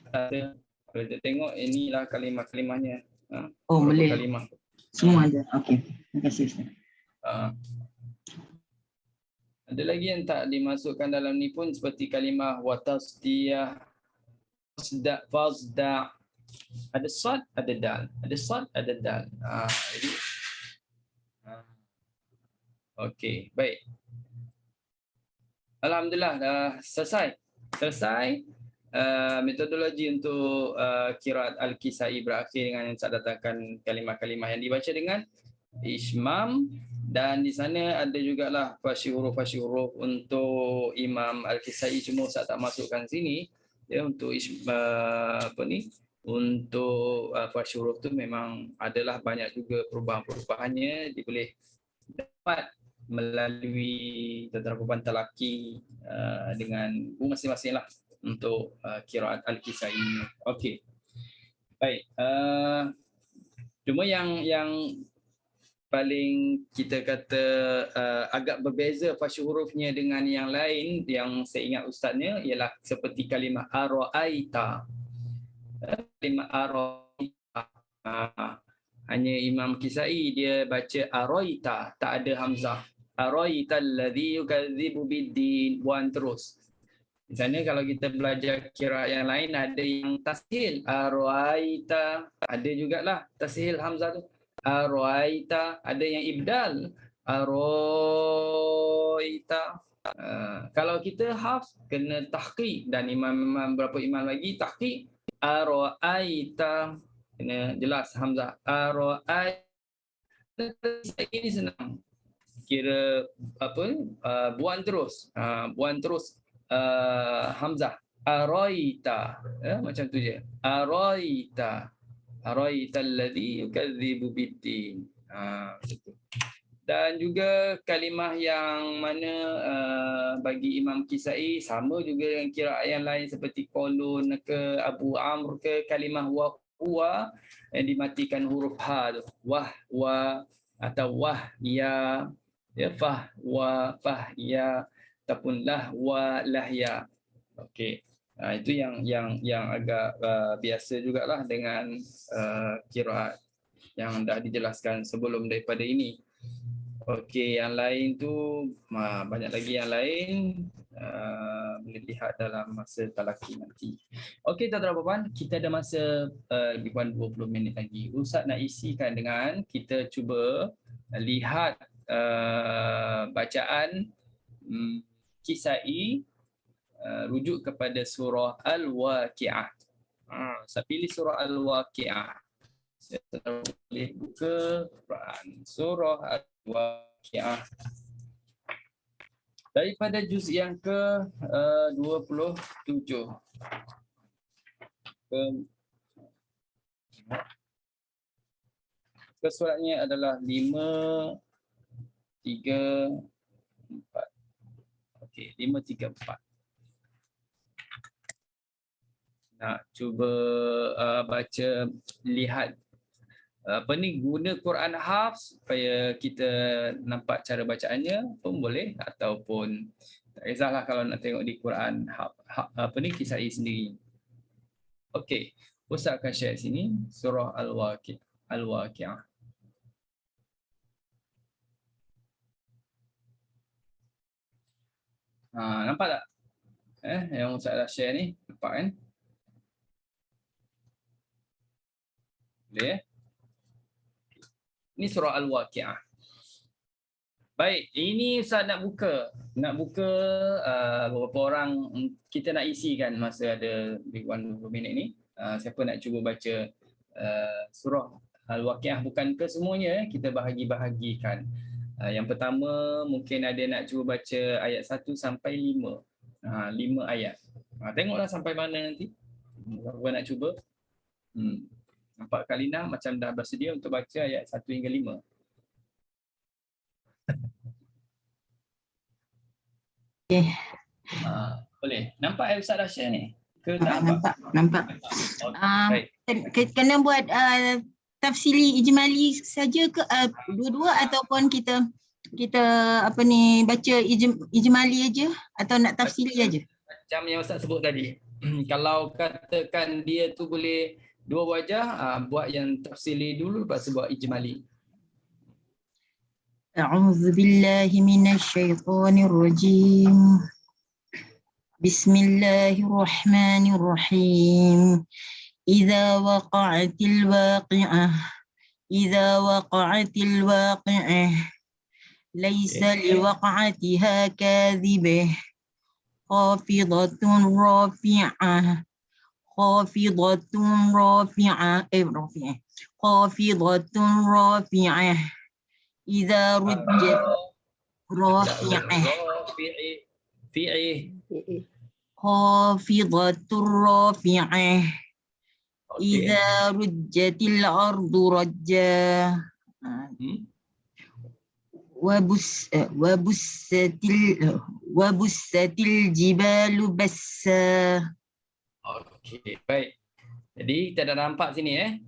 Kalau kita tengok inilah kalimah-kalimahnya. Boleh. Kalimah. Semua ada. Okey. Terima kasih Ustaz. Ada lagi yang tak dimasukkan dalam ni pun seperti kalimah watasdiyah, fazda. Ada sad, ada dal. Ada sad, ada dal. Jadi okey, baik. Alhamdulillah dah selesai. Metodologi untuk qiraat Al-Kisai berakhir dengan saya datangkan kalimah-kalimah yang dibaca dengan ismam, dan di sana ada jugalah fasyi huruf untuk Imam Al-Kisai, cuma saya tak masukkan sini ya. Untuk untuk fasyi huruf tu memang adalah banyak juga perubahan-perubahannya, dia boleh dapat melalui tentera talaki dengan masing-masing lah untuk qiraat Al-Kisai. Okey. Baik. Cuma yang paling kita kata agak berbeza fasyi hurufnya dengan yang lain yang saya ingat ustaznya ialah seperti kalimah ara'aita. Kalimah ara'aita. Hanya Imam Kisai dia baca ara'aita, tak ada hamzah. Ara'aita alladhi yukadzibu bid-din, buang terus. Di sana kalau kita belajar qiraat yang lain ada yang tashil ara'aita, ada jugalah tashil hamzah tu. Ara'aita, ada yang ibdal ara'aita. Kalau kita hafz kena tahqiq, dan imam berapa imam lagi tahqiq, ara'aita, kena jelas hamzah, ara'aita. Ini senang, kira apa, buang terus, hamzah, araita, macam tu je, araita, araita alladhi yukadzibu biddin. Macam tu. Dan juga kalimah yang mana bagi Imam Kisai sama juga dengan qiraat yang lain seperti Qalun ke Abu Amr ke, kalimah wa yang dimatikan huruf ha tu, wah wa atau wah ya, fah wa fah ya, ataupun lah wa lah ya. Okey. Itu yang agak biasa jugalah dengan qiraat yang dah dijelaskan sebelum daripada ini. Okey, yang lain tu banyak lagi yang lain, boleh lihat dalam masa talaki nanti. Okey, tuan-tuan dan puan, kita ada masa lebih kurang 20 minit lagi. Ustaz nak isikan dengan kita cuba lihat bacaan Kisai, rujuk kepada surah Al-Waqi'ah. Saya pilih surah Al-Waqi'ah. Saya boleh buka Quran surah Al-Waqi'ah daripada juz yang ke 27. Suratnya adalah 534. Okey, 534. Nak cuba baca, lihat guna Quran hafz supaya kita nampak cara bacaannya pun boleh, ataupun tak kisahlah kalau nak tengok di Quran Kisai sendiri. Okey, Ustaz akan share sini surah Al-Waqi'ah. Nampak tak? Yang Ustaz dah share ni, nampak kan? Boleh? Ini surah Al-Waqi'ah. Baik, ini Ustaz nak buka beberapa orang kita nak isikan masa ada lebih kurang 20 minit ni. Siapa nak cuba baca surah Al-Waqi'ah, bukan ke semuanya, kita bahagi-bahagikan. Yang pertama mungkin ada nak cuba baca ayat 1 sampai 5. 5 ayat. Tengoklah sampai mana nanti. Siapa nak cuba? Nampak Kak Lina macam dah bersedia untuk baca ayat 1 hingga 5. Okey. Boleh. Nampak Ustaz dah share ni? Ke tak nampak? Nampak. Baik. Kena buat tafsili ijmali saja ke dua-dua, ataupun kita baca ijmali aja atau nak tafsili aja? Macam yang Ustaz sebut tadi. Kalau katakan dia tu boleh dua wajah, buat yang tafsili dulu lepas tu buat ijmali. A'udzu billahi minasyaitonir rajim. Bismillahirrahmanirrahim. Idza waqa'atil waqi'ah. Idza waqa'atil waqi'ah. Laisa liwaqa'atiha kadhibah. Khafidatun rafi'ah. Khafidatun rafi'ah. Khafidatun rafi'ah. Idza rujjat rafi'ah. Khafidatun rafi'ah. Idza rujjatil ardu rajja. Wabussatil jibalu bassa. Okey, baik. Jadi kita dah nampak sini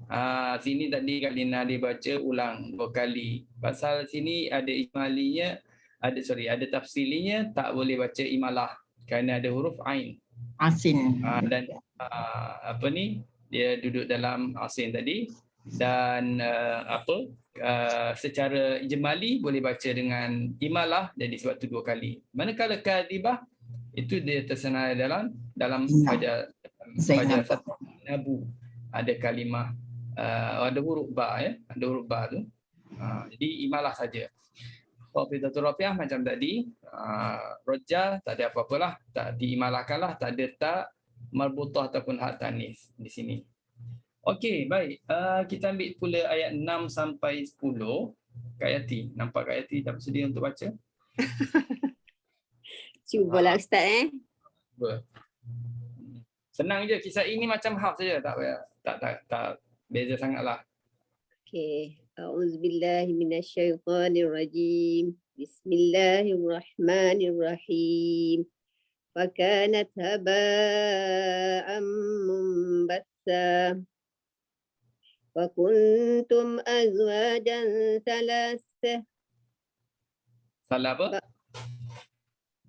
sini tadi Kak Lina dibaca ulang 2 kali. Pasal sini ada ijmalinya, ada tafsilinya, tak boleh baca imalah kerana ada huruf ain. Asin. Dan dia duduk dalam asin tadi, dan secara ijmali boleh baca dengan imalah, jadi sebab tu 2 kali. Manakala kadhibah itu dia tersenar dalam fajar satu nabu, ada kalimah ada huruf ba, ada huruf ba tu. Jadi imalah saja. Khafidatul rafi'ah macam tadi. Roja tak ada apa-apalah, tak diimalahkanlah, tak ada tak marbutah ataupun hak tanis di sini. Okey, baik. Kita ambil pula ayat 6 sampai 10. Kak Yati, nampak Kak Yati tak bersedia untuk baca? Cubalah Ustaz Ber. Senang je, kisah ini macam haf saja, tak payah, tak beza sangatlah. Okay. A'udzubillahi minasyaitonirrajim. Bismillahirrahmanirrahim. Fakanat haba'an munbatha. Wa kuntum azwajan thalathah. Salah apa?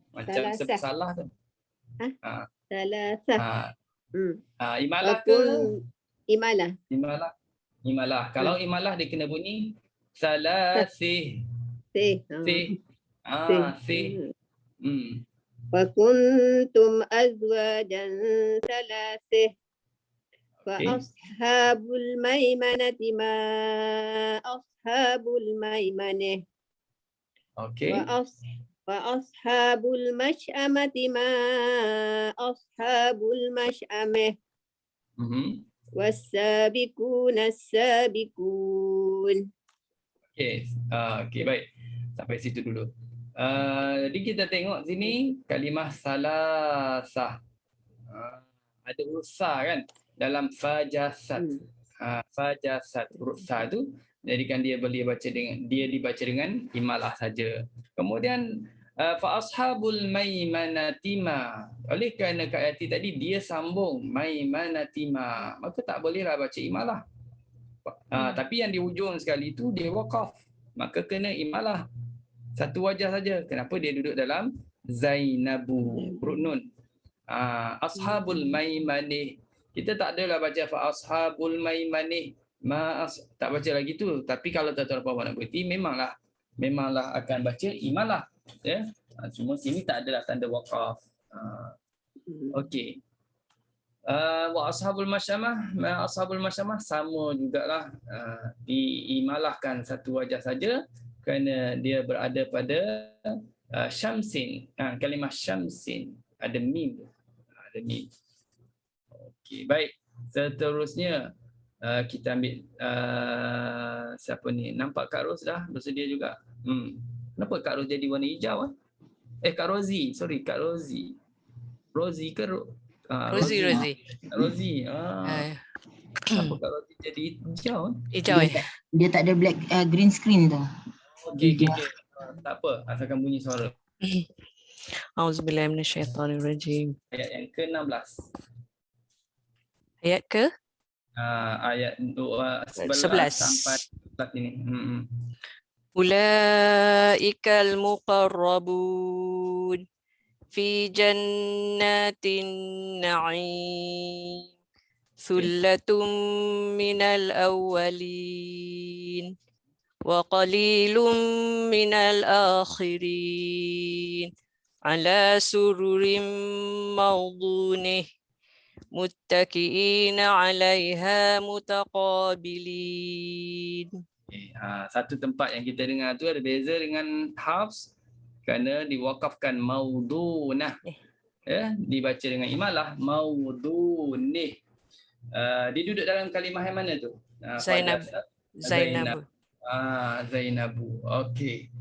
Macam Salasah. salah tu. Thalathah. Imalah ke? Imalah. Imalah. Kalau imalah dia kena bunyi salasih. Sih. Sih. Wa kuntum azwajan thalathah. Wa Okey. ashabul maimanati ma ashabul maimanah. Okey. Wa ashabul mash'amati ma ashabul mash'amah. Was-sabiquna as-sabiqun. Okey, baik. Sampai situ dulu. Jadi kita tengok sini kalimah salasah. Ada huruf sa kan dalam fajasat. Fajasat huruf sa tu jadikan dia dibaca dengan imalah saja. Kemudian fa ashabul maimanatima. Oleh kerana Kak Yati tadi dia sambung maimanatima, maka tak bolehlah baca imalah. Tapi yang di hujung sekali itu dia waqaf, maka kena imalah. Satu wajah saja. Kenapa dia duduk dalam Zainabu, huruf nun. Ashabul maimanih. Kita tak adalah baca fa ashabul maimanih. Tak baca lagi tu. Tapi kalau tuan-tuan puan nak berhenti, memanglah akan baca imalah. Ya. Cuma sini tak adalah tanda waqaf. Okey. Wa ashabul masyamah sama jugalah, diimalahkan satu wajah saja kerana dia berada pada syamsin. Kalimah syamsin ada mim. Okey, baik. Seterusnya kita ambil siapa ni? Nampak Kak Ros dah bersedia juga. Kenapa Kak Ros jadi warna hijau? Kak Rozi, sorry Kak Rozi. Rozi ke Rozi. Rozi. Kenapa Kak Rozi jadi hijau? Hijau Dia tak ada black green screen tu. Okey. Tak apa, asalkan bunyi suara. Auzubillahi minasyaitonirrajim. Ayat yang ke-16. Ayat ke? Ayat 11 sampai 11 ini. Ulaikal muqarrabun fi jannatin na'im. Thullatum minal awwalin wa qalilum minal akhirin. Ala sururim mawdunih muttaki'ina 'alaiha mutaqabilin. Satu tempat yang kita dengar tu ada beza dengan Hafs kerana diwakafkan maudunah. Ya, dibaca dengan imalah maudunih. Dia duduk dalam kalimah yang mana tu? Zainabu. Zainabu. Okey.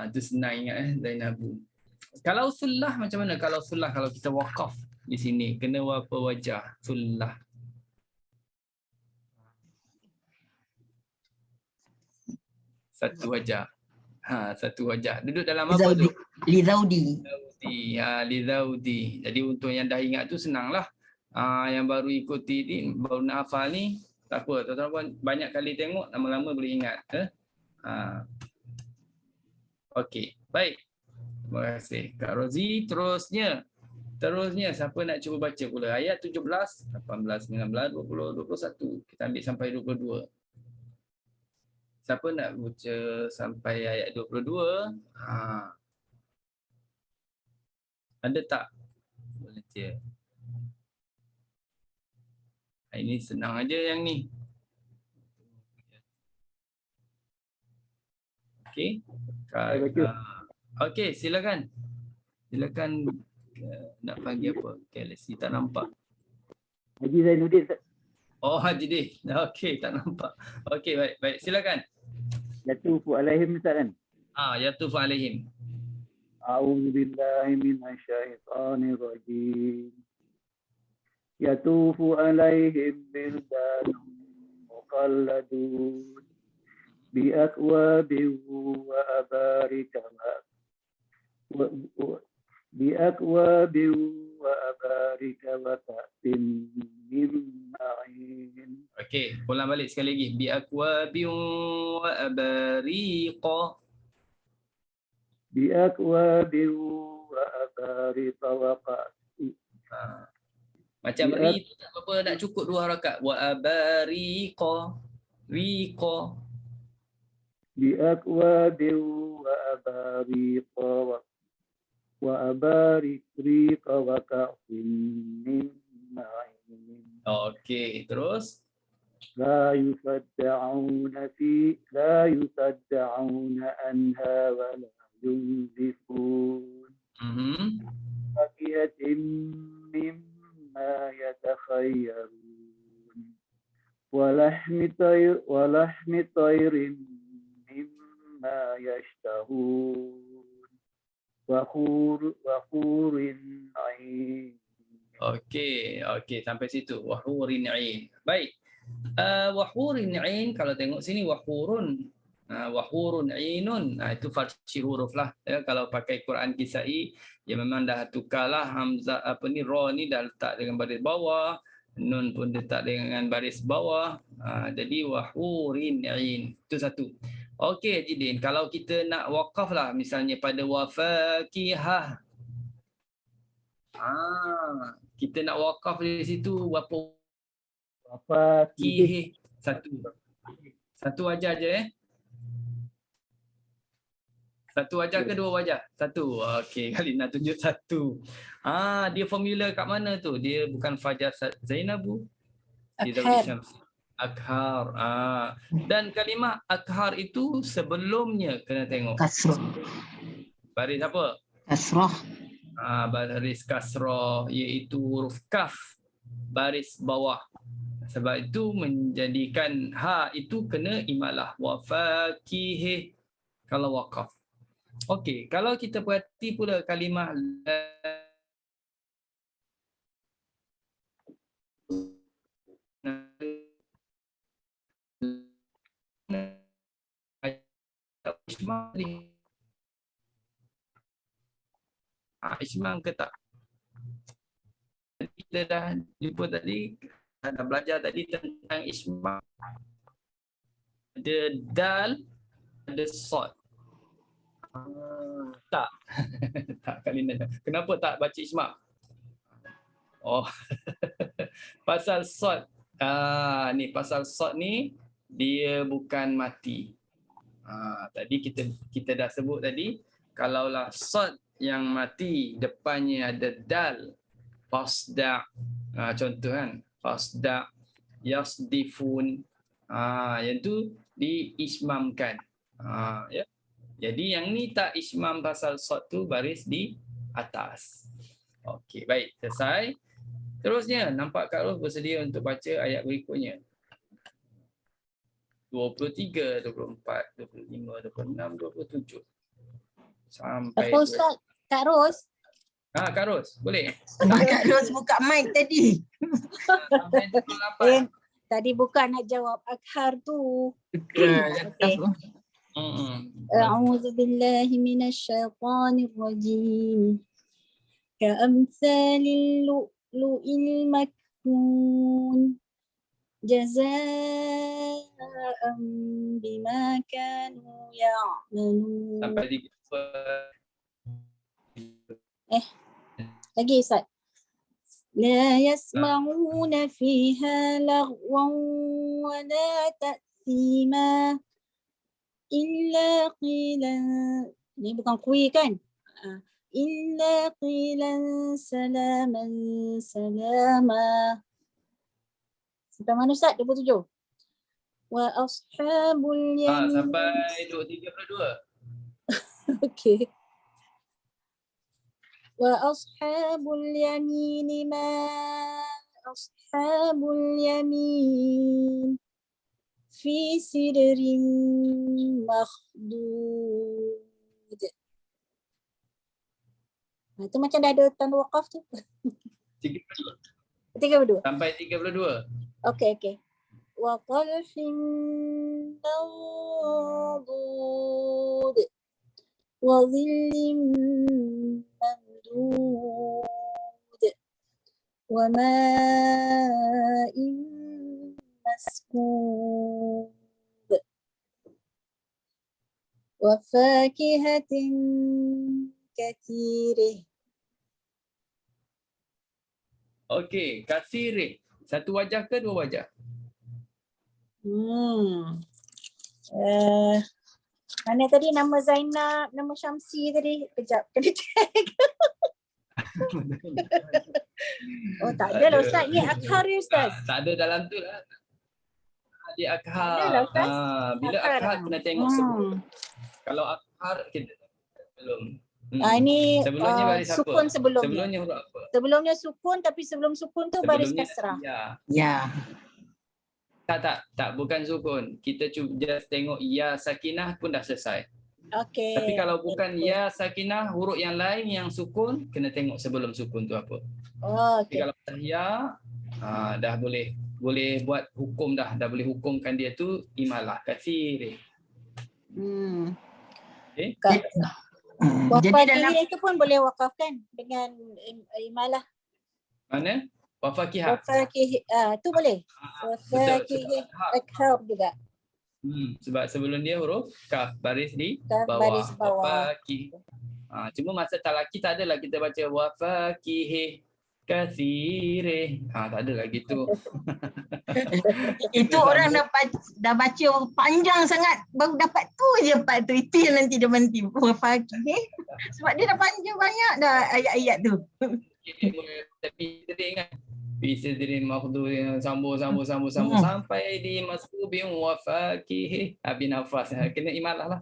Itu senang ingat Zainabu. Kalau sullah macam mana? Kalau kita wakaf di sini kena apa wajah sullah? Satu wajah. Satu wajah. Duduk dalam apa tu? Lizaudi. Lizaudi. Jadi untuk yang dah ingat tu senanglah. Yang baru ikuti ni, baru nak hafal ni, tak apa. Tuan-tuan banyak kali tengok, lama-lama boleh ingat. Okey, baik. Terima kasih Kak Rozi. Terusnya siapa nak cuba baca pula? Ayat 17, 18, 19, 20, 21. Kita ambil sampai 22. Siapa nak baca sampai ayat 22? Ada tak? Volunteer. Ini senang aja yang ni. Okey. baca. Okey, silakan. Silakan nak panggil apa? Galaxy tak nampak. Haji Zainuddin Ustaz. Oh, Haji Dih. Okey, tak nampak. Okey, baik. Silakan. Yatufu alaihim Ustaz kan. Yatufu alaihim. A'udzu billahi minasyaitonir rajim. Yatufu alaihim bildanun muqalladun biakwabin wa abarika wa ka'sin min ma'in. Okey, ulang balik sekali lagi. Biakwabin wa abariqa. Biakwabin wa abarika wa ka'sin. Macam ri tu tak apa nak cukup 2 harakat. Wa abariqa. Riqa. Biakwabin wa abarika wa abarika wa ka'sin min ma'in. Okey, terus. لا يصدعون عنها ولا ينزفون فاكهة مما يتخيرون ولحم طير مما يشتهون وحور عين. Okey, sampai situ. Wahurin ain. Baik. Wahurin ain, kalau tengok sini wahurun. Wahurun ainun. Itu farsi huruf lah. Ya, kalau pakai Quran Kisai, ya memang dah tukarlah hamzah ra ni dah letak dengan baris bawah, nun pun letak dengan baris bawah. Jadi wahurin ain. Itu satu. Okey, Jidin, kalau kita nak waqaf lah misalnya pada wafakihah. Kita nak wakaf di situ berapa? Satu wajah je Satu wajah ke 2 wajah? Satu. Okey, kali nak tunjuk satu. Dia formula kat mana tu? Dia bukan Fajar Zainabu. Akhar. Dan kalimah akhar itu sebelumnya kena tengok. Kasrah. Baris apa? Kasrah. Baris kasrah, iaitu huruf kaf baris bawah. Sebab itu menjadikan ha itu kena imalah. Wa fakih kalau waqaf. Okey, kalau kita perhati pula kalimah Ismam ke tak? Kita dah jumpa tadi, dah belajar tadi tentang ismam. Ada dal, ada sod. Tak. Tak kali ni. Kenapa tak baca ismam? Oh. Pasal sod. Ni pasal sod ni dia bukan mati. Tadi kita dah sebut tadi, kalaulah sod yang mati depannya ada dal, fasda, contoh kan, fasda, yasdifun, yang tu diismamkan. Ya. Jadi yang ni tak ismam pasal sod tu baris di atas. Okey, baik, selesai. Terusnya, nampak Kak Ros bersedia untuk baca ayat berikutnya. 23, 24, 25, 26, 27. Sampai Apa Ustaz? Kak Ros? Kak Ros, boleh? Kak Ros buka mic tadi. Sampai 28. Tadi bukan nak jawab akhar tu. Okay. A'udzu billahi minasyaitonir rajim. Ka'amsalil lu'lu'il maknun. Jazaa'an bima kanu ya'malun. Sampai di lagi Ustaz. La yasma'una fiha laghwan wa la ta'thima illa qilan. Ni bukan kui kan? Illa qilan salaman salama. Sampai mana Ustaz? 27. Wa ashabul yamin. sampai 23 berdua. Okey. Wa ashabul yamin ma ashabul yamin fi sidrin makhdud. Itu macam dah ada tanda waqaf tu. 32. Sampai 32. Okey. Wa qalfin mandud wa dhillin mamdud wa ma'in maskub wa fakihatin kathirih. Okey, kasirih. Satu wajah ke dua wajah? Mana tadi nama Zainab, nama Syamsi tadi? Kejap, kena check. Oh tak ada lah Ustaz, ni Akhar ya Ustaz. Tak ada dalam tu lah. Dia Akhar. Ada lah, Ustaz. Bila Akhar. Akhar kena tengok sebelum. Kalau Akhar kita belum. Ini Sebelumnya baris apa? sukun sebelumnya. Sebelumnya huruf apa? Sebelumnya sukun, tapi sebelum sukun tu baris Sebelumnya kasrah. ya. Ya. Tak, bukan sukun. Kita just tengok ya sakinah pun dah selesai. Okey. Tapi kalau bukan ya sakinah, huruf yang lain yang sukun, kena tengok sebelum sukun tu apa. Oh, Jadi okey. kalau dah ya, dah boleh buat hukum dah boleh hukumkan dia tu imalah kasirih. Okay? Jadi Wafat dalam itu pun boleh wakafkan dengan imalah. Mana? Wafakihah. Wafakih, tu boleh. Wafakih akhar juga. Sebab sebelum dia huruf kaf baris di Kaf bawah. baris bawah. Wafakih. Cuma masa talaki tak adalah kita baca wafakih kasirih. Tak adalah gitu. itu orang dah baca panjang sangat baru dapat tu je part tu. Itu yang nanti dia berhenti. Fakih. Sebab dia dah panjang banyak dah ayat-ayat tu. Tapi teringat bisa diri makhdud sambung sampai di masbubin wafakih habis nafas kena imalah lah.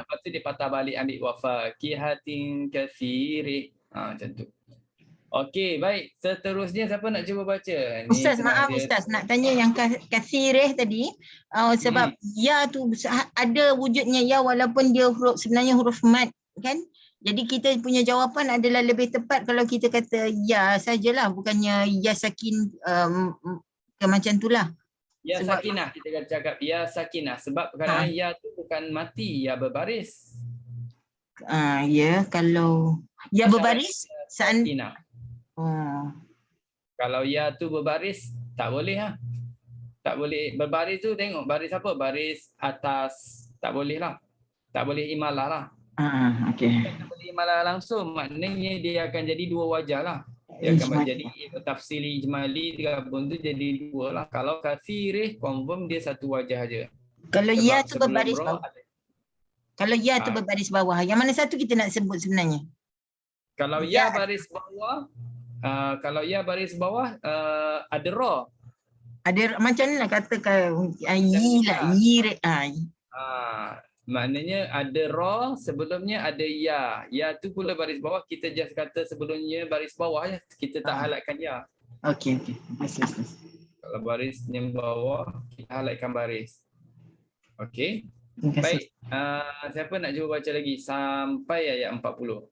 Lepas tu dia patah balik ambil wafakihatin kathirih. Macam tu. Okey, baik. Seterusnya siapa nak cuba baca? Ustaz, maaf Ustaz, nak tanya yang kasirih tadi. Sebab ya tu ada wujudnya ya walaupun dia sebenarnya huruf mad kan? Jadi kita punya jawapan adalah lebih tepat kalau kita kata ya sajalah, bukannya ya sakin macam itulah. Ya sakinah, kita akan cakap ya sakinah. Sebab kadang ya tu bukan mati, ya berbaris. Ya, kalau ya berbaris sakinah. Kalau ya tu berbaris, tak boleh ha. Tak boleh berbaris tu tengok baris apa? Baris atas. Tak boleh lah. Tak boleh imalah lah. Okey. Tak boleh imalah langsung. Maknanya dia akan jadi dua wajah lah. Dia akan menjadi tafsiri ijmali gabung tu jadi dua lah. Kalau kasirih confirm dia satu wajah je. Kalau Sebab ya tu berbaris bawah. Kalau ya tu berbaris bawah. Yang mana satu kita nak sebut sebenarnya? Kalau ya baris bawah, ada ra. Ada macam mana nak katakan yi lah, yi. Maknanya ada ra, sebelumnya ada ya. Ya tu pula baris bawah, kita just kata sebelumnya baris bawah je. Kita tak highlightkan ya. Okey. Kalau baris yang bawah, kita highlightkan baris. Okey. Baik. Siapa nak cuba baca lagi sampai ayat 40?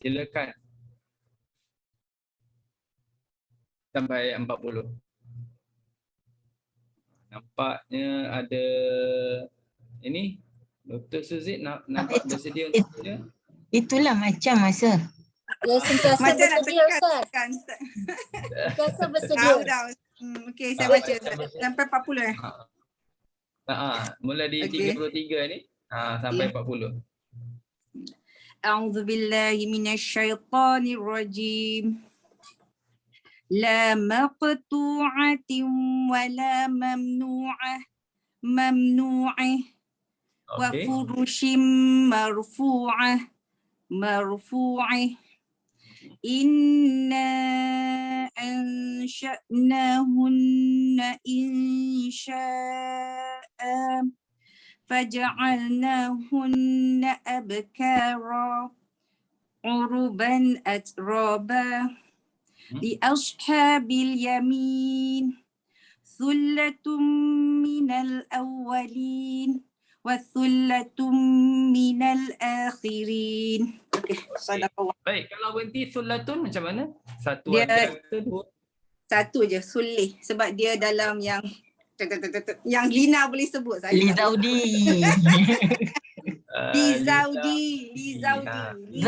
Silakan. Sampai ayat 40. Nampaknya ada ini Dr. Suzy nampak bersedia untuk dia. Itulah macam masa. Ya sentiasa bersedia Ustaz. Sentiasa bersedia. Okey, saya baca sampai 40 Mula di 33 ni sampai 40. A'udzu billahi minasyaitonir rajim. La maqtu'atin wa la mamnu'ah wa furushim marfu'ah inna ansha'nahunna insha'a فجعلناهن أبكارا عربا أترابا لأصحاب اليمين ثلة من الأولين وثلة من الآخرين. Okey, sadaqallah. Baik, kalau berhenti sulatun macam mana? Satu Dia- aja, dua. Satu je sulih sebab dia dalam yang Lina boleh sebut saya. Li tak boleh. Zaudi. Li Zaudi. Li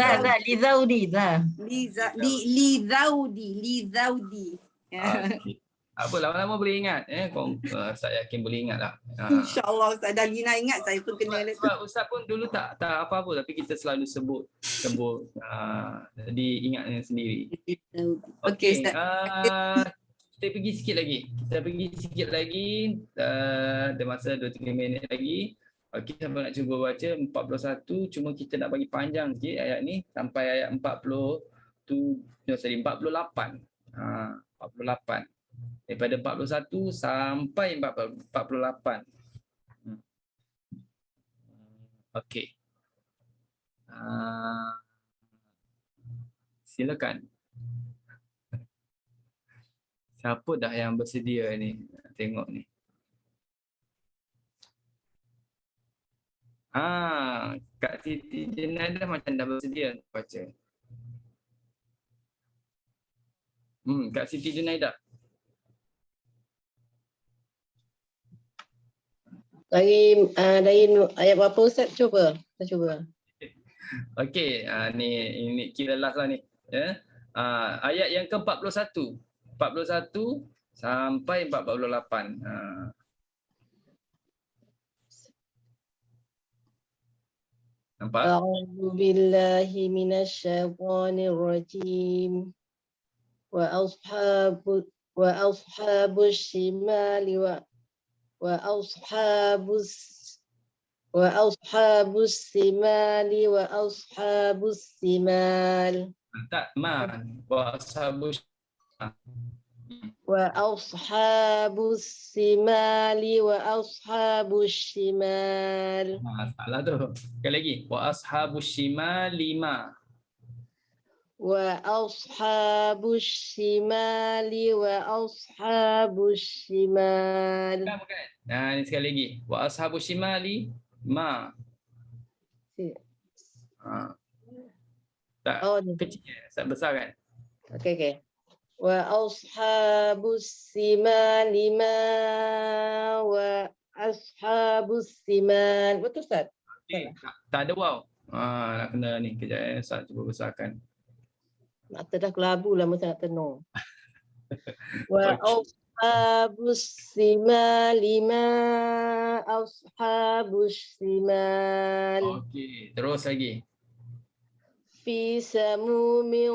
Zaudi. Li Zaudi. Ya. Okey. Apa lama-lama boleh ingat saya yakin boleh ingat lah. InsyaAllah Ustaz, dah Lina ingat saya pun kena. Sebab Ustaz pun dulu tak apa-apa tapi kita selalu sebut jadi ingatnya sendiri. Okey Ustaz. Kita pergi sikit lagi. Ada masa 2-3 minit lagi. Okey, siapa nak cuba baca 41, cuma kita nak bagi panjang sikit ayat ni sampai ayat 48. 48. Daripada 41 sampai 48. Okey. Silakan. Siapa dah yang bersedia ni? Tengok ni. Kak Siti Junaidah macam dah bersedia untuk baca. Kak Siti Junaidah. Dari ayat berapa Ustaz? Kita cuba. Okey, ini kira last lah ni. Ya. Ayat yang ke-41. 41 sampai 48. Nampak? A'udzu billahi minasyaitonir rajim. Wa ashabus shimali wa ashabus simali wa ashabus simal. Tak, wa ashabus Wa ashabus simali wa ashabus shimal. Salah tu. Sekali lagi. Wa ashabus shimali ma. Wa ashabus shimali wa ashabus shimal. Bukan. Ini sekali lagi. Wa ashabus shimali ma. Tak. Oh, ni. Kecil. Tak besar kan? Okey. Wa ashabus simali ma wa ashabus simal. Betul Ustaz? Okay. Tak ada waw. Nak kena ni. Kejap Ustaz cuba besarkan. Mata dah kelabu lah masa nak tenung. Wa ashabus simali ma ashabus simal. Okey, terus lagi. Fi samumin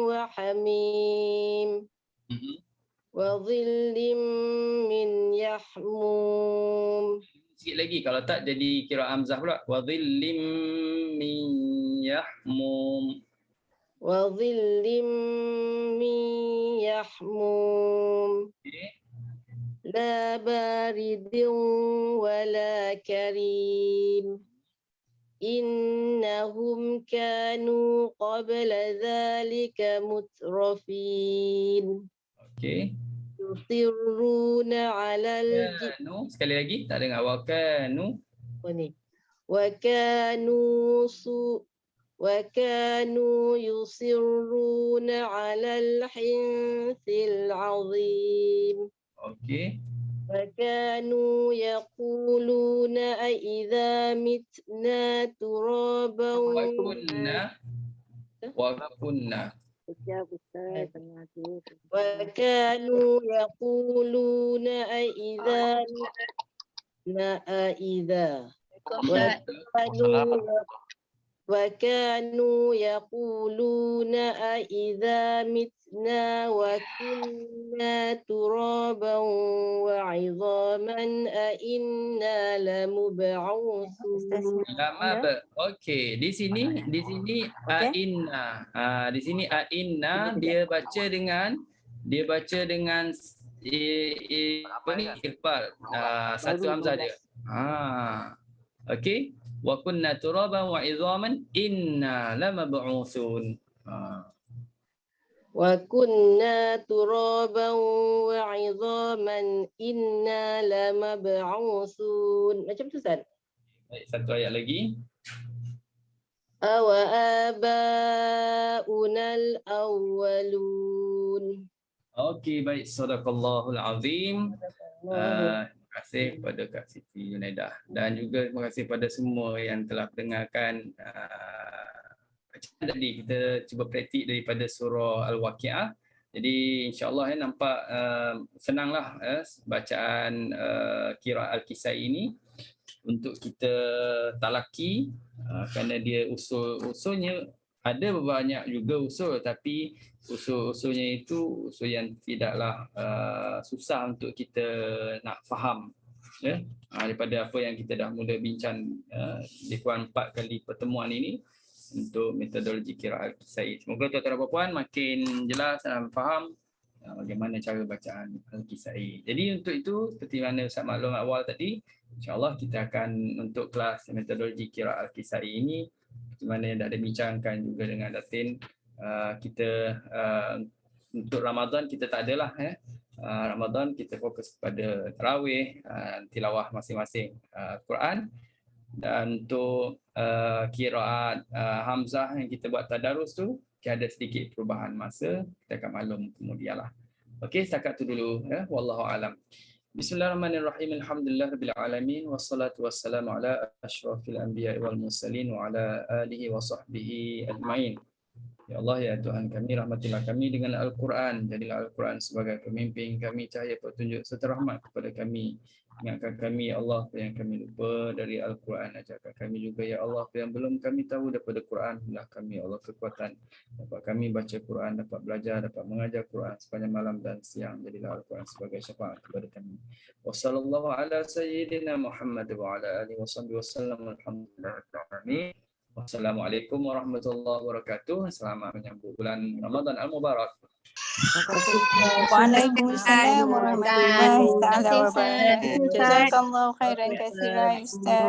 wa hamim. Wa dhillim min yahmum. Sikit lagi, kalau tak jadi kira hamzah pula. Wa dhillim min yahmum. Wa dhillim min yahmum. La baridin wa la karim. Innahum kanu qabla dhalika mutrafin. Okey. Yusirruna alal Kanu, sekali lagi, tak dengar. Wa kanu. Wa kanu yusirruna alal hinsil azim. Okey. وكانوا يقولون أئذا متنا ترابا وكنا وكانوا يقولون أئذا متنا وكانوا يقولون أئذا متنا وكنا ترابا وعظاما أئنا لمبعوثون. Okey, di sini ainna. Di sini ainna dia baca dengan apa ni, iqbal. Satu hamzah dia. Okey. Wa kunna turaban wa idhaman inna lamab'utsun. Wa kunna turaban wa 'idhaman inna lamab'utsun. Macam tu Ustaz? Baik, satu ayat lagi. Awa aba'unal awwalun. Okey, baik. Sadaqallahul azim. Terima kasih kepada Kak Siti Junaidah dan juga terima kasih kepada semua yang telah mendengarkan bacaan tadi. Kita cuba praktik daripada surah Al-Waqiah. Jadi insya-Allah nampak senanglah bacaan qiraat Al-Kisai ini untuk kita talaki kerana dia usulnya ada banyak juga usul, tapi usul-usulnya itu usul yang tidaklah susah untuk kita nak faham, ya, daripada apa yang kita dah mula bincang di kurang 4 kali pertemuan ini untuk metodologi qiraat Al-Kisai. Semoga tuan-tuan dan puan makin jelas dan faham bagaimana cara bacaan Al-Kisai. Jadi untuk itu, seperti mana Ustaz maklum awal tadi, insya-Allah kita akan untuk kelas metodologi qiraat Al-Kisai ini, seperti mana yang dah dibincangkan juga dengan Datin, kita untuk Ramadan kita tak adalah Ramadan kita fokus kepada tarawih, tilawah masing-masing Quran, dan untuk qiraat Hamzah yang kita buat tadarus tu ada sedikit perubahan masa, kita akan maklum kemudianlah. Okey, setakat tu dulu ya, wallahu alam. Bismillahirrahmanirrahim. Alhamdulillahirabbil alamin wassalatu wassalamu ala asyrafil anbiya'i wal mursalin wa ala alihi wa sahbihi ajmain. Ya Allah, ya Tuhan kami, rahmatilah kami dengan Al-Quran. Jadilah Al-Quran sebagai pemimpin kami, cahaya petunjuk serta rahmat kepada kami. Ingatkan kami, ya Allah, apa yang kami lupa dari Al-Quran. Ajarkan kami juga, ya Allah, apa yang belum kami tahu daripada Quran. Berilah kami, ya Allah, kekuatan. Dapat kami baca Quran, dapat belajar, dapat mengajar Quran sepanjang malam dan siang. Jadilah Al-Quran sebagai syafaat kepada kami. Wassallallahu ala sayyidina Muhammad wa ala alihi wasallam. Alhamdulillah. Wassalamualaikum warahmatullahi wabarakatuh. Selamat menyambut bulan Ramadan Al-Mubarak. Waalaikumsalam warahmatullahi wabarakatuh. Jazakallahu khairan katsiran Ustaz.